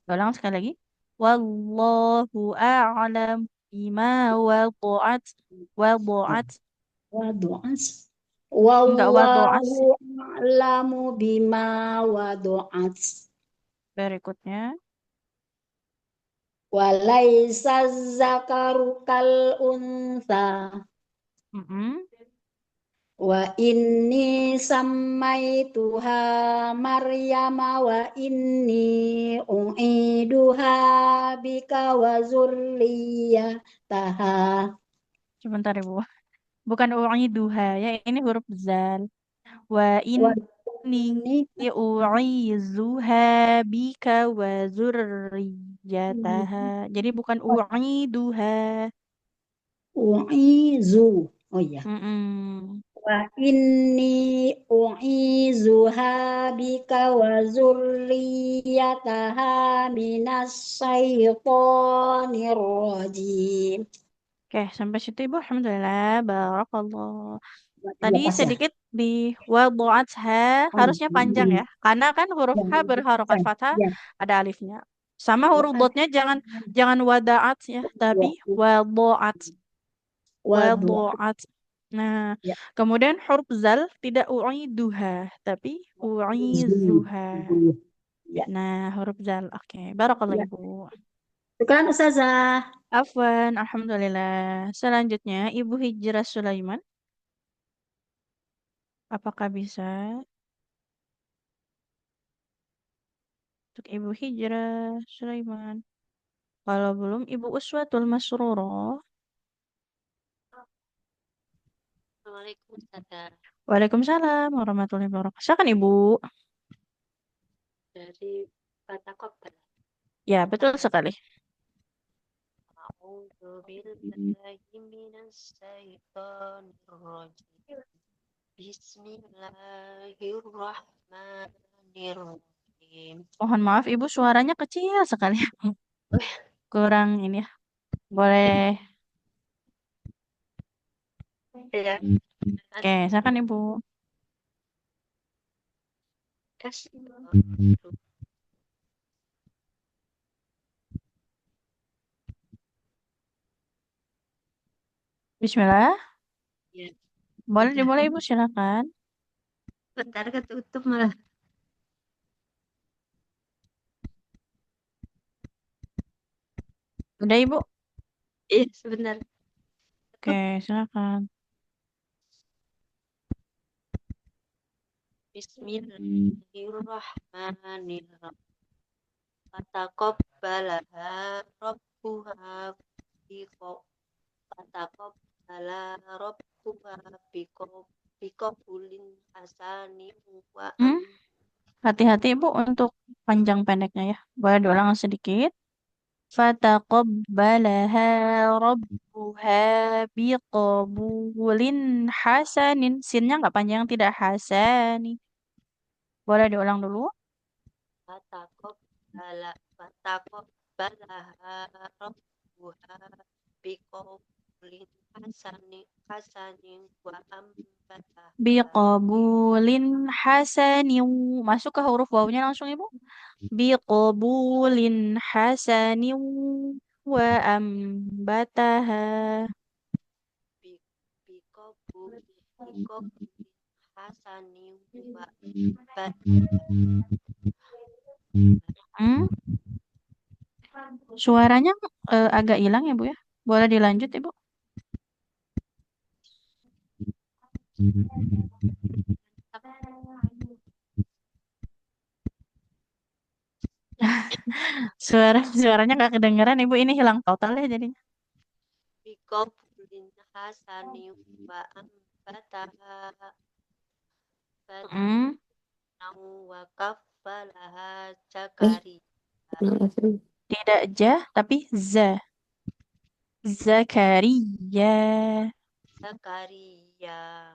Ulang sekali lagi. Wallahu a'lam bima wada'at. Wada'at. Wada'at. Enggak wada'at. Wallahu a'lamu bima wada'at. Berikutnya. Walaisa zakaru kal untha. Wa inni sammaituha Maryama wa inni u'iduha bika wa zurriyataha. Sebentar Ibu. Bukan u'iduha ya, ini huruf zal. Wa inni u'izuha bika wa zurriyataha. Jadi bukan u'iduha. U'izu. Oh iya. Wa inni u'izuha bika wa zurriyataha minas syaitonir rajim. Oke, sampai situ Ibu. Alhamdulillah. Barakallah. Tadi Pas ya? sedikit di wada'atha harusnya panjang ya. Karena kan huruf H berharokat fathah Ya. ada alifnya. Sama huruf dotnya jangan wada'at ya, tapi wada'at. Wada'at. Nah, Ya. kemudian huruf zal tidak u'iduha, tapi u'izuha. Ya. Nah, huruf zal. Oke, barakallah Ya. Ibu. Syukran Ustazah. Afwan, alhamdulillah. Selanjutnya Ibu Hijrah Sulaiman. Apakah bisa? Untuk Ibu Hijrah Sulaiman. Kalau belum Ibu Uswatul Masrurah. Assalamualaikum Ustazah. Waalaikumsalam warahmatullahi wabarakatuh. Silakan Ibu. Dari Fataqabbal. Ya, betul sekali. A'udzu billahi minas syaitonir rajim. Bismillahirrahmanirrahim. Mohon maaf Ibu, suaranya kecil sekali. Kurang ini ya. Boleh. Ya. Oke, silakan Ibu. Bismillah. Ya. Boleh dimulai Ibu, silakan. Bentar ketutup malah. Udah Ibu? Iya, sebentar. Oke, silakan. Bismillahirrahmanirrahim. Fataqabbalaha rabbuha biqabulin hasanin wa Hati-hati Ibu untuk panjang pendeknya ya. Boleh diulang sedikit. Fataqabbalaha rabbuha biqabulin hasanin. Sinnya nggak panjang, tidak hasani. Boleh diulang dulu. Fataqabbalaha rabbuha biqabulin hasanin wa ambataha Biqabulin hasanin. Masuk ke huruf wawunya langsung Ibu. Biqabulin hasanin وأنبتها bi- bikobul bikobul hasanin wa bat Hmm? Suaranya agak hilang ya Bu ya. Boleh dilanjut Ibu? Suaranya nggak kedengeran Ibu, ini hilang total ya jadinya. bikobulin hasanin wa ambataha Hmm. batnau wa kaffalaha Eh, Zakaria maafin. Tidak ja tapi za. Zakaria. Zakaria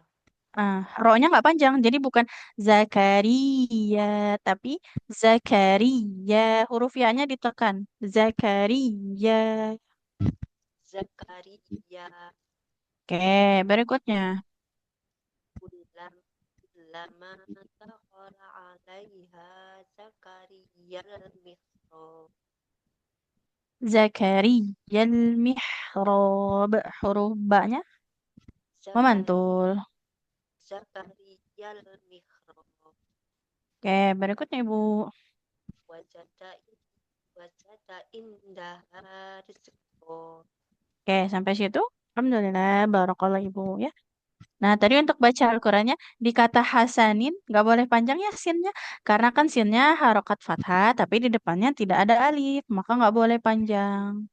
Ro-nya nggak panjang, jadi bukan Zakaria, tapi Zakaria. Huruf ya-nya ditekan. Zakaria. Zakaria Oke, berikutnya. kulam lama dakhala alaiha Zakaria al-mihrab Zakaria al-mihrab. Huruf ba-nya Zakaria memantul. Zakaria al-mihrab Oke, berikutnya Ibu. wajada wajada indaha rizqo Oke, sampai situ. Alhamdulillah, barakallah Ibu ya. Nah, tadi untuk baca Al-Qur'annya di kata hasanin nggak boleh panjang ya sinnya, karena kan sinnya harokat fathah, tapi di depannya tidak ada alif, maka nggak boleh panjang.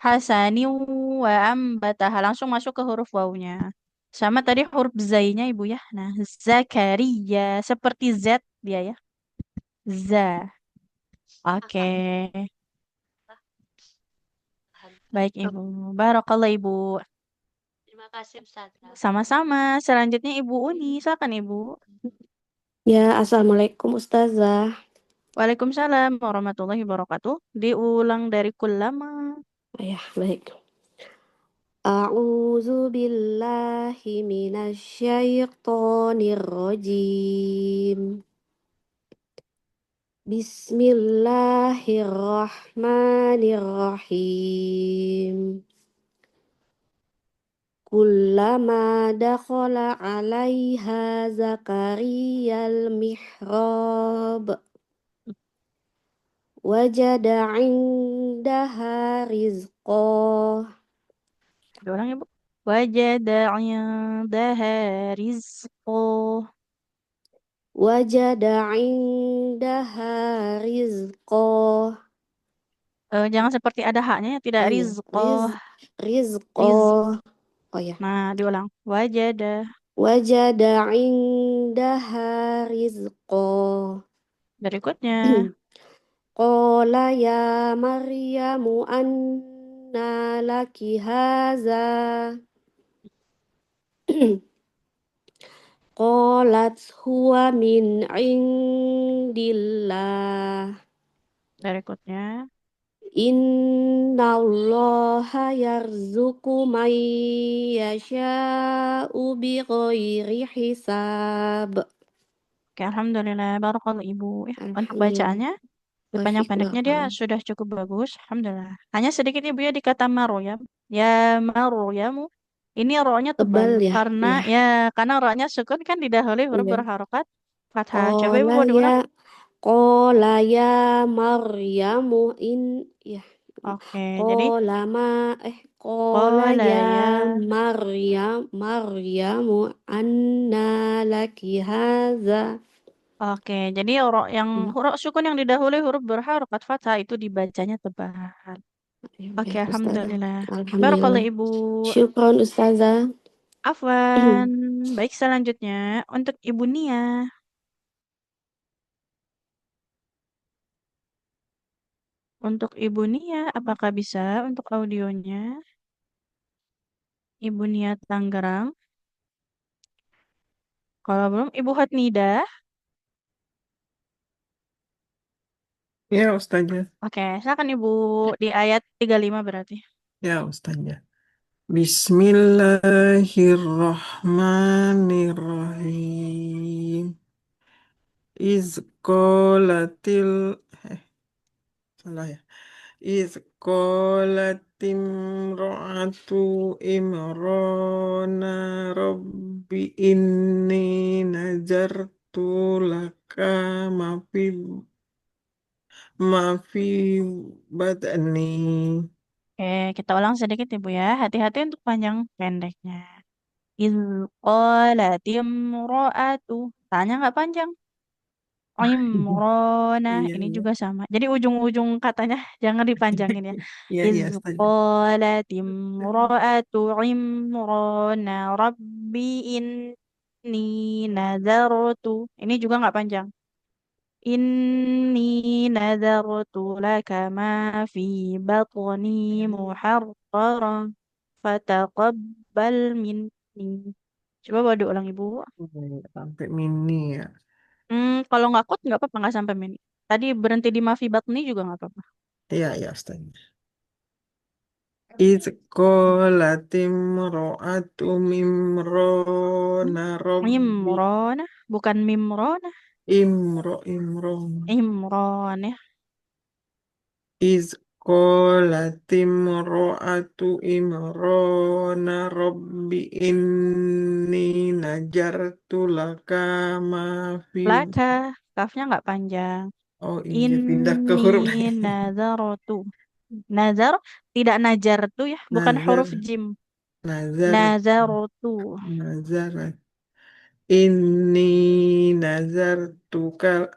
Hasani wa ambataha langsung masuk ke huruf wawunya. Sama tadi huruf zainya Ibu ya. Nah, Zakaria seperti Z dia ya. Za. Oke. Baik Ibu. Barakallah Ibu. terima kasih Ustazah. Sama-sama. Selanjutnya Ibu Uni. Silakan Ibu. Ya, Assalamualaikum Ustazah. Waalaikumsalam warahmatullahi wabarakatuh. Diulang dari kullama. Ya, baik. A'udzu billahi minasyaitonir rajim. Bismillahirrahmanirrahim. Kullama dakhala 'alaiha Zakariyal mihrab wajada 'indaha rizqah. Diulang Ibu. Wajada indaha rizqo. Wajada 'indaha rizqah. Jangan seperti ada haknya ya, tidak Oh iya, rizqo. Riz. rizqah. Oh ya. Nah, diulang. Wajada. Wajada 'indaha rizqah. Berikutnya. Qala ya Maryamu anna laki haza. Qalat huwa min indillah. Berikutnya. Inna allaha yarzuqu man yasha'u bighairi hisab. Oke, alhamdulillah. Barakallah Ibu. Ya, untuk Alhamdulillah. bacaannya, di Wa panjang pendeknya dia syukran. sudah cukup bagus. Alhamdulillah. Hanya sedikit Ibu ya di kata Maryam. Ya Maryamu. Ini ro-nya tebal. Tebal ya? Karena Iya. ya karena ro-nya sukun kan didahului huruf Iya. berharokat fathah. Coba Ibu Qala mau diulang. ya Qala ya Maryamu in ya. Oke, jadi Qala ma Qala qala ya ya. Maryamu anna laki haza. Oke, jadi yang huruf sukun yang didahului huruf berharokat fathah itu dibacanya tebal. Ya, Oke, baik Ustazah. alhamdulillah. Barakallah Alhamdulillah. Ibu. Syukron Ustazah. Afwan. Baik, selanjutnya untuk Ibu Nia. Untuk Ibu Nia, apakah bisa untuk audionya? Ibu Nia Tangerang. Kalau belum, Ibu Hotnida. Ya, Ustazah. Oke, silakan Ibu di ayat 35 berarti. Ya, Ustazah. Bismillahirrahmanirrahim. Iz qalatil salah ya. إذ قالت امرأة عمران رب إني نذرت لك ما في ما في بدني. Oke, kita ulang sedikit Ibu ya. Hati-hati untuk panjang pendeknya. Iz qalat imra'atu. Tanya nggak panjang. Imrona. Iya, Ini iya. juga sama. Jadi ujung-ujung katanya jangan dipanjangin ya. Iya, Iz iya, setuju. qalat imra'atu imrona rabbi inni nazartu. Ini juga nggak panjang. Inni nazartu laka ma fi batni muharraran fataqabbal minni. Coba bawa diulang Ibu. Sampai mini ya. Kalau nggak kuat nggak apa-apa nggak sampai mini. Tadi berhenti di ma fi batni juga nggak apa-apa. Iya, iya, setuju. إذ قالت امرأة Hmm? عمران رب Imrona, bukan mimrona. إمران Imron ya. إذ قالت امرأة عمران رب إني نذرت لك ما في. Laka, kafnya nggak panjang. Oh iya, pindah ke Inni huruf nazartu. Nazar tidak najar tuh ya, bukan nazar, huruf jim. nazar, Nazartu. nazar. Ini nazartuka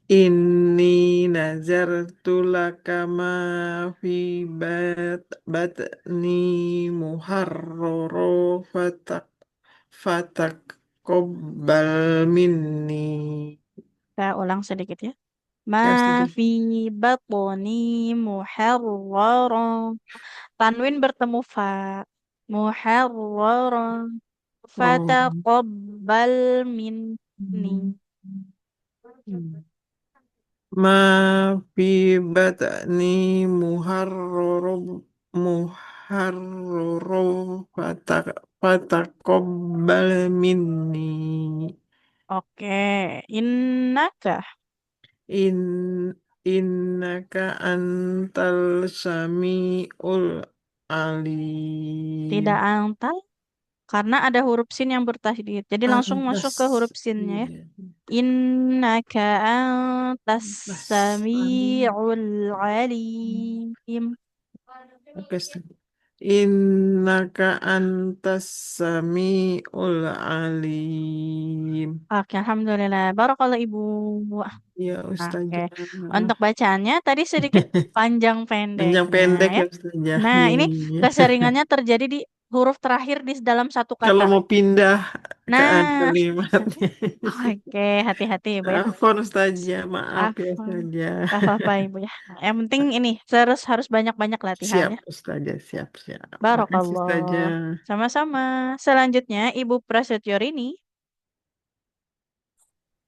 ini nazartu laka ma fi batni muharraro fataqabbal minni. Saya ulang sedikit ya. Ma Ya, setuju. fi batni muharraran. Tanwin bertemu fa. Muharraran. Oh. Fataqabbal minni. Ma fi batni muharraro muharraro fataqabbal minni. Oke, innaka In innaka antal samiul tidak alim. angtal karena ada huruf sin yang bertasydid. Jadi langsung masuk Antas, ke huruf sinnya ya. iya. Innaka antas Antas alim. sami'ul alim. Oke, setuju. Innaka antas samiul alim. Oke, alhamdulillah. Barakallah Ibu. Ya, Oke, Ustazah. untuk bacaannya tadi sedikit panjang Panjang pendeknya pendek ya. ya, Ustazah. Nah, Iya, ini iya. keseringannya terjadi di huruf terakhir di dalam satu Kalau kata. mau pindah ke Nah, kalimatnya. oke, hati-hati Ibu ya. Afwan Ustazah, maaf ya Afwan. Ustazah. Gak apa-apa Ibu ya. Nah, yang penting ini terus harus banyak-banyak latihan Siap ya. Ustazah, siap, siap. Makasih Barakallah. Ustazah. Sama-sama. Selanjutnya Ibu Prasetyo Rini.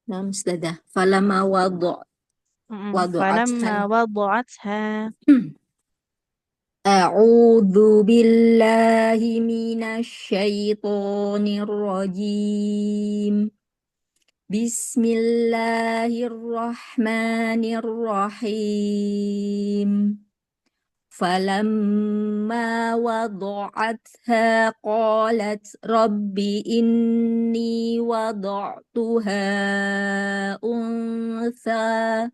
Nah, Ustazah. Falama Falamma wadu'atha. wada'atha. أعوذ بالله من الشيطان الرجيم بسم الله الرحمن الرحيم فلما وضعتها قالت رب إني وضعتها أنثى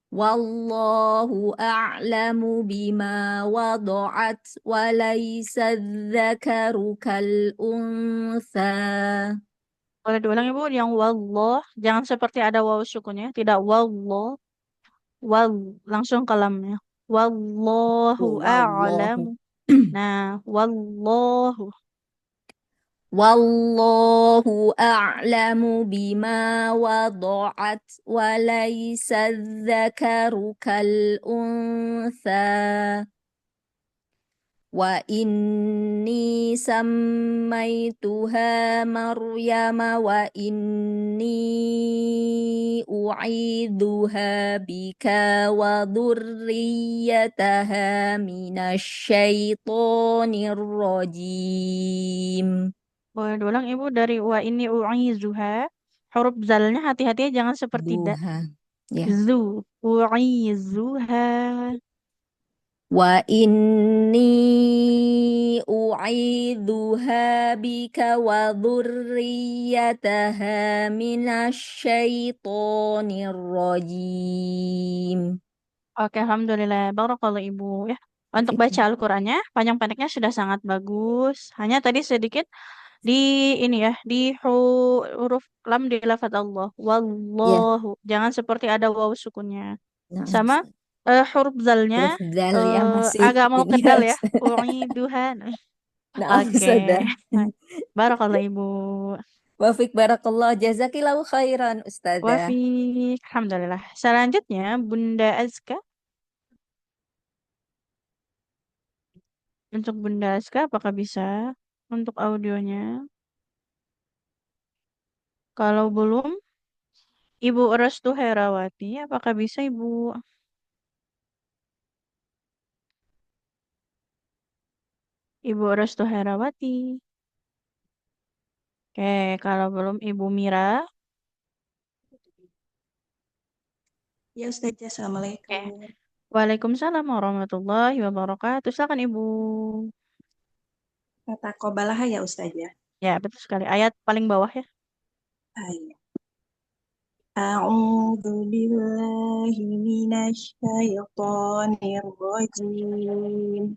والله أعلم بما وضعت وليس الذكر كالأنثى. Boleh diulang Ibu yang wallah, jangan seperti ada waw sukunnya, tidak wallah, wal langsung ke lamnya. Wallahu والله a'lam. Nah, wallahu. والله أعلم بما وضعت وليس الذكر كالأنثى وإني سميتها مريم وإني أعيذها بك وذريتها من الشيطان الرجيم. Boleh diulang Ibu dari wa ini u'izuha. Huruf zalnya hati-hati ya, jangan seperti da. Duha. Ya. Zu. U'izuha. Wa inni u'idzuha bika wa dzurriyyataha minasyaitonir rajim. Oke, alhamdulillah. Barakallah Ibu ya. Untuk baca Al-Qur'annya panjang pendeknya sudah sangat bagus. Hanya tadi sedikit di ini ya, di huruf lam di lafaz Allah. Ya. Wallahu. Jangan seperti ada waw sukunnya. Nah, Sama Ustaz. huruf zalnya Huruf dal ya masih agak mau ini kedal ya, ya. Ustaz. U'iduhan. Nah, Oke. Ustazah. Barakallah Ibu. Wafik barakallah jazakillahu khairan Ustazah. Wafiq. Alhamdulillah. Selanjutnya Bunda Azka. Untuk Bunda Azka apakah bisa untuk audionya? Kalau belum, Ibu Restu Herawati, apakah bisa Ibu? Ibu Restu Herawati. Oke, kalau belum Ibu Mira. Ya Ustazah, Oke. Assalamualaikum. Waalaikumsalam warahmatullahi wabarakatuh. Silakan Ibu. Taqabbalaha ya Ustazah. Ya, betul sekali. Ayat paling bawah ya. Ayat. A'udzu billahi minasy syaithanir rajim.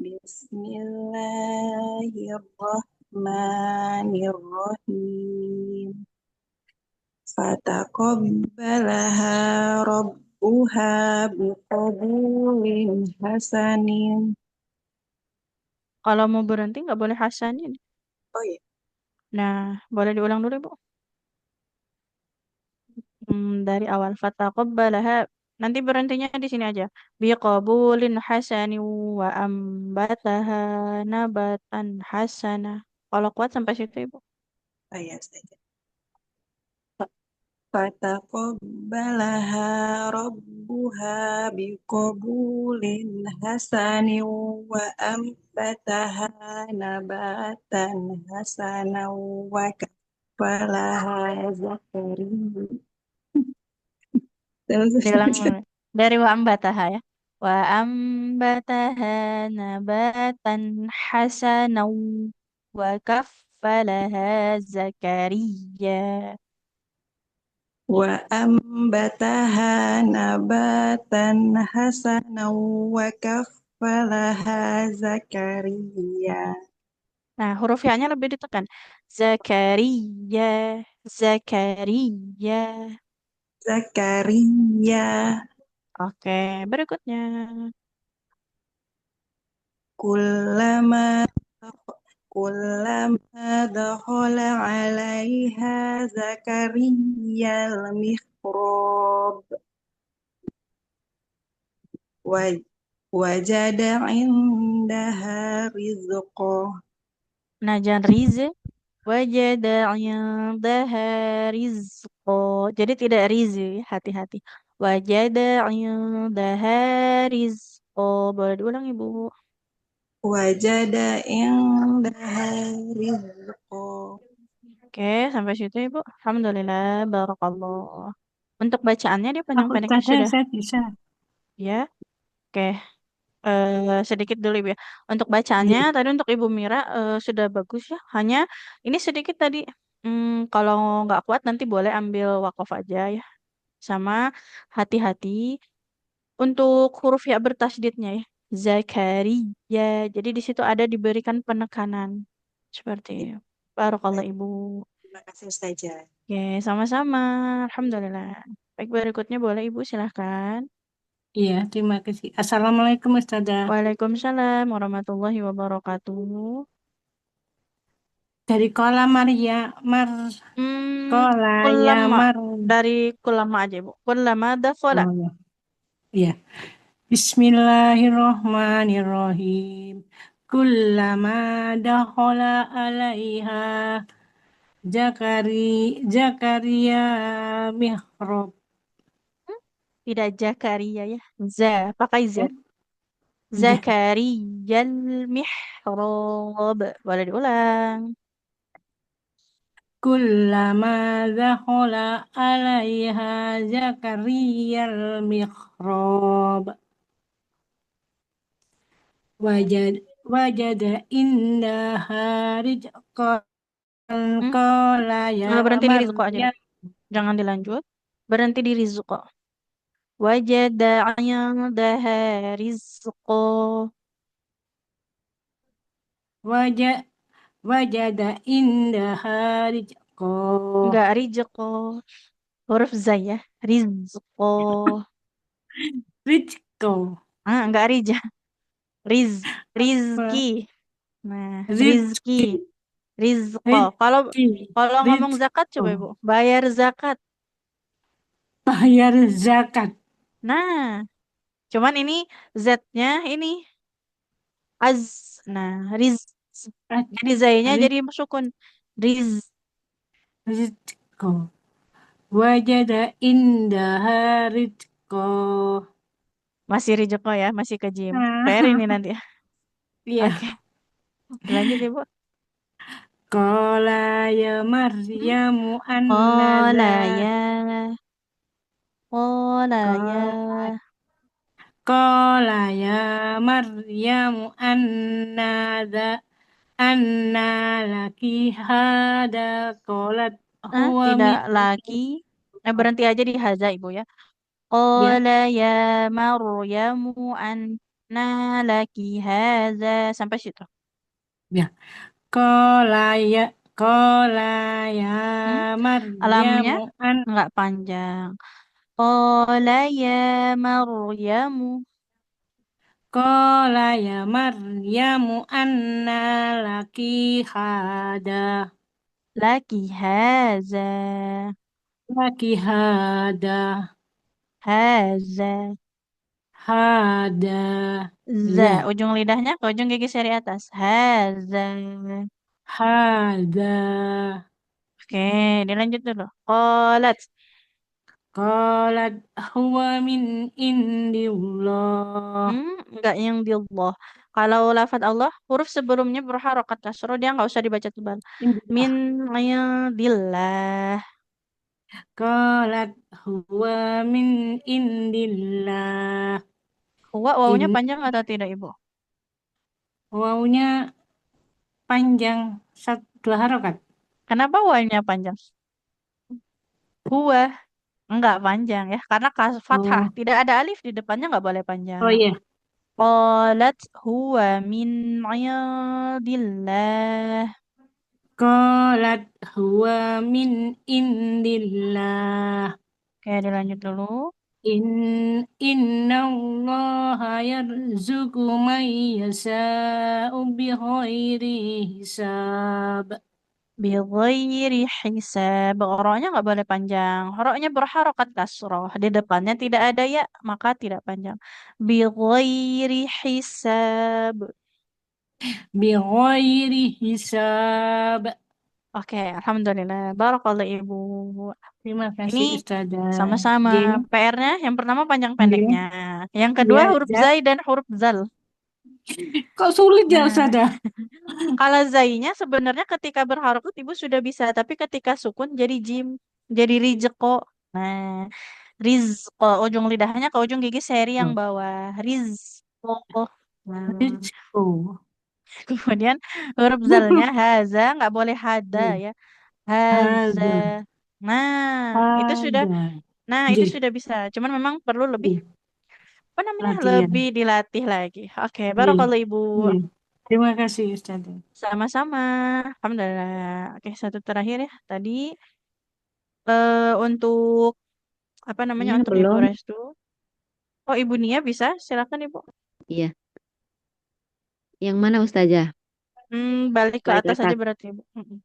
Bismillahirrahmanirrahim. Fataqabbalaha rabbuha biqabulin hasanin. Kalau mau berhenti nggak boleh hasanin. Oh iya. Nah, boleh diulang dulu Ibu. Dari awal fataqabbalaha. Nanti berhentinya di sini aja. Biqabulin hasani wa ambataha nabatan hasana. Kalau kuat sampai situ Ibu. Oh iya Ustazah. Fataqabbalaha rabbuha biqabulin hasanin wa ambataha nabatan hasanan wa kafalaha Zakariya. Terus Diulang dari wa ambataha ya. Wa ambataha nabatan hasanan wa kaffalaha Zakariya. wa ambataha nabatan hasanan wa kafalaha Zakariya. Nah, huruf ya-nya lebih ditekan. Zakariya, Zakariya. Zakariya. Oke, berikutnya. Kullama dakhala 'alaiha Zakariya al-mihrab wajada 'indaha rizqa. Nah, jangan rize. Wajada indaha rizqo. Jadi tidak rize, ya, hati-hati. Wajada indaha rizqo. Boleh diulang, Ibu. Wajada 'indaha rizqa. Oke, sampai situ, Ibu. Alhamdulillah, barakallah. Untuk bacaannya dia panjang pendeknya Ustazah, sudah. saya bisa. Ya, oke. Sedikit dulu Ibu ya. Untuk bacaannya Iya. tadi untuk Ibu Mira sudah bagus ya. Hanya ini sedikit tadi kalau nggak kuat nanti boleh ambil wakaf aja ya. Sama hati-hati untuk huruf ya bertasdidnya ya. Zakaria. Jadi di situ ada diberikan penekanan. Seperti itu. Barakallah Ibu. Terima kasih Ustazah. Oke, sama-sama. Alhamdulillah. Baik, berikutnya boleh Ibu silahkan. Iya, terima kasih. Assalamualaikum Ustazah. Waalaikumsalam warahmatullahi wabarakatuh. Dari kolam Maria, kola ya Kulama mar. dari kulama aja Bu. Kulama dakhala. Oh, ya. Iya. Bismillahirrahmanirrahim. Kullama dakhala alaiha Zakaria mihrab. Tidak Zakaria ya. Pakai Z. Ya. Zakariyal mihrab. Boleh diulang. kullama dakhala alaiha zakariyal mihrab wajada indaha rizqan qala ya Berhenti di rizqo aja deh. Maryam. Jangan dilanjut. Berhenti di rizqo. Wajada indaha rizqo. Wajada indaha rizqo. Enggak, rizqo. Huruf zai ya. Rizqo. Rizqo. Enggak rija. Rizki. Nah, rizki. Rizki. Rizqo. Kalau ngomong zakat coba Ibu. Bayar zakat. Bayar zakat. Nah, cuman ini Z-nya ini nah, jadi zainya jadi sukun. Rizqo. Wajada indaha rizqo. Masih rizqo ya, masih ke jim. PR ini nanti ya. Iya. Oke. Lanjut Ibu. Qala ya Maryamu Qala ya. Qala ya. Qala ya Maryamu anna laki hada qalat huwa Tidak min lagi. Berhenti aja di haza Ibu ya. ya. Qala ya Maryamu anna laki haza. Sampai situ. Ya. Qala ya Alamnya Maryamu enggak panjang. Qala ya Maryamu. Qala ya Maryamu anna laki hada. Laki haza. Laki hada. Haza. Hada. Za. Ya. Ujung lidahnya ke ujung gigi seri atas. Haza. Hada. Oke, dilanjut dulu. Qalat. Qalat huwa min indillah. Enggak yang di Allah. Kalau lafadz Allah, huruf sebelumnya berharokat kasroh, dia nggak usah dibaca tebal. Min indillah. Qalat huwa min indillah. Huwa wawunya panjang atau tidak, Ibu? Wawunya panjang, dua harokat. Kenapa wawunya panjang? Huwa enggak panjang ya, karena fathah, tidak ada alif di depannya nggak boleh panjang. Oh iya. Qalat huwa min indillah. Qalat huwa min indillah. Oke, dilanjut dulu. Innallaha yarzuqu man yasha'u bighairi hisab. Bighairi hisab. Roknya nggak boleh panjang. Roknya berharokat kasroh. Di depannya tidak ada ya, maka tidak panjang. Bighairi hisab. Bighairi hisab. Oke, alhamdulillah. Barakallah Ibu. Terima Ini kasih Ustazah. sama-sama. J. PR-nya yang pertama panjang J. pendeknya. Yang kedua Ya, huruf Z. zai dan huruf zal. Kok sulit ya Nah, Ustazah? kalau zainya sebenarnya ketika berharokat Ibu sudah bisa, tapi ketika sukun jadi jim, jadi rizqo. Nah, rizqo ujung lidahnya ke ujung gigi seri yang bawah. Rizqo. Nah, Rizqu. kemudian huruf zalnya haza nggak boleh hada ya. Haza. Hada. Nah, Hada. itu J. sudah bisa. Cuman memang perlu lebih J. apa namanya? Latihan. Lebih dilatih lagi. Oke, J. barakallahu Ibu. J. Terima kasih Ustazah. Sama-sama. Alhamdulillah. Oke, satu terakhir ya. Tadi untuk apa namanya? Iya, Untuk Ibu belum. Restu. Oh, Ibu Nia bisa? Silakan Ibu. Iya. Yang mana Ustazah? Balik ke Balik atas aja atas. berarti Ibu. Mm-mm.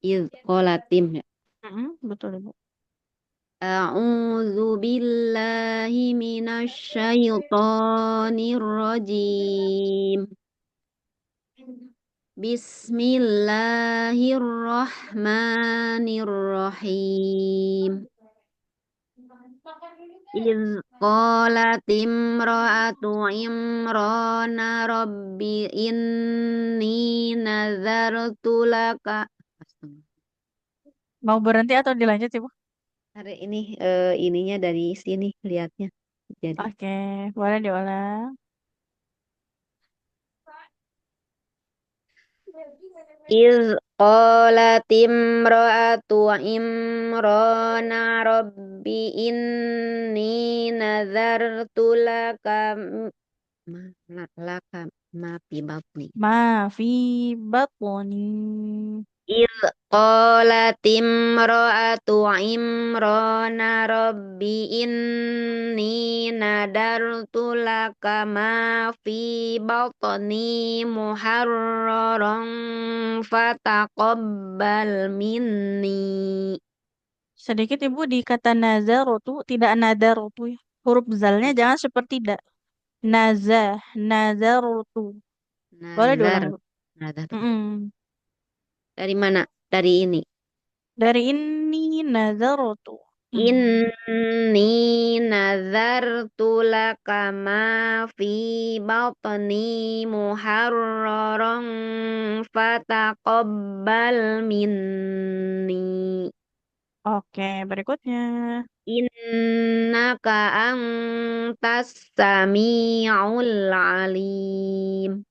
Iz qolatim. Betul Ibu. A'udzu billahi minasyaitonir rajim. Bismillahirrahmanirrahim. Iz qalat imra'atu imrana rabbi inni nazartu laka. Mau berhenti atau dilanjut, Ibu? Hari ini ininya dari sini lihatnya. Jadi Oke, boleh diulang. iz qalat imra'atu imrana rabbi inni nazartu laka laka ma fi batni. Ma fi batni. iz qalat imra'atu imrana rabbi inni nadartu laka ma fi batni muharraran fataqabbal minni. Sedikit Ibu di kata nazarotu, tidak nadarotu ya. Huruf zalnya jangan seperti da. Nazarotu. Boleh diulang, Nazar, Ibu? nazar. Mm-mm. Dari mana? Dari ini. Dari ini nazarotu. Inni nazartu laka ma fi batni muharraran fataqabbal minni. Oke, berikutnya. Innaka antas sami'ul alim.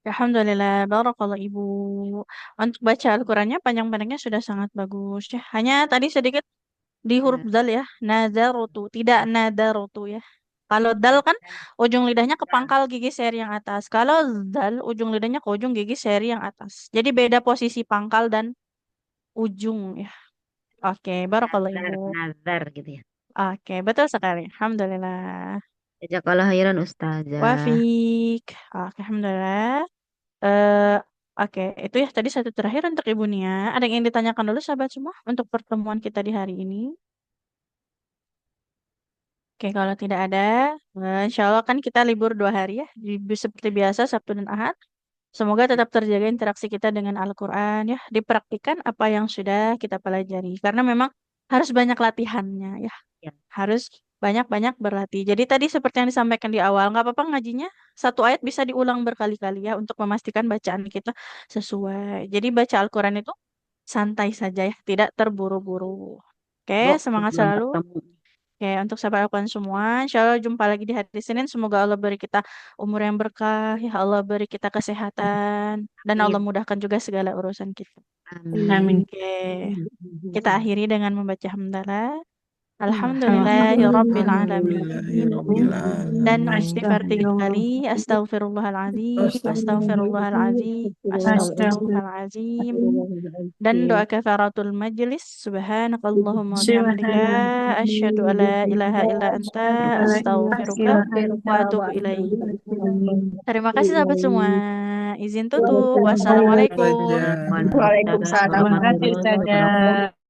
Alhamdulillah, barakallah Ibu. Untuk baca Al-Qurannya panjang-panjangnya sudah sangat bagus ya. Hanya tadi sedikit di huruf zal ya. Nazarotu, tidak nadarotu ya. Kalau dal kan ujung lidahnya ke pangkal gigi seri yang atas. Kalau zal ujung lidahnya ke ujung gigi seri yang atas. Jadi beda posisi pangkal dan ujung ya. Oke, barakallah Ibu. Nazar gitu ya. Oke, betul sekali. Alhamdulillah. Jazakallah khairan Ustazah. Wafik. Oke, alhamdulillah. Eh, oke, itu ya tadi satu terakhir untuk Ibu Nia. Ada yang ingin ditanyakan dulu sahabat semua untuk pertemuan kita di hari ini? Oke, kalau tidak ada, insya Allah kan kita libur 2 hari ya, seperti biasa Sabtu dan Ahad. Semoga tetap terjaga interaksi kita dengan Al-Quran ya, dipraktikkan apa yang sudah kita pelajari. Karena memang harus banyak latihannya ya, Ya. harus banyak-banyak berlatih. Jadi tadi seperti yang disampaikan di awal, nggak apa-apa ngajinya, satu ayat bisa diulang berkali-kali ya, untuk memastikan bacaan kita sesuai. Jadi baca Al-Quran itu santai saja ya, tidak terburu-buru. Oke, Bu, semangat belum selalu. ketemu. Oke, untuk sahabat Al-Quran semua, insya Allah jumpa lagi di hari Senin. Semoga Allah beri kita umur yang berkah, ya Allah beri kita kesehatan, dan Allah Amin. mudahkan juga segala urusan kita. Amin. Oke, kita akhiri dengan membaca hamdalah. Alhamdulillahirabbil alamin. Dan istighfar 3 kali. Astaghfirullahaladzim, astaghfirullahaladzim, astaghfirullahaladzim. Dan doa kafaratul majlis. Subhanakallahumma bihamdika asyhadu alla ilaha illa anta astaghfiruka wa atubu ilaik. Terima kasih sahabat semua. Izin tutup. Wassalamualaikum. Waalaikumsalam. Terima kasih Ustazah.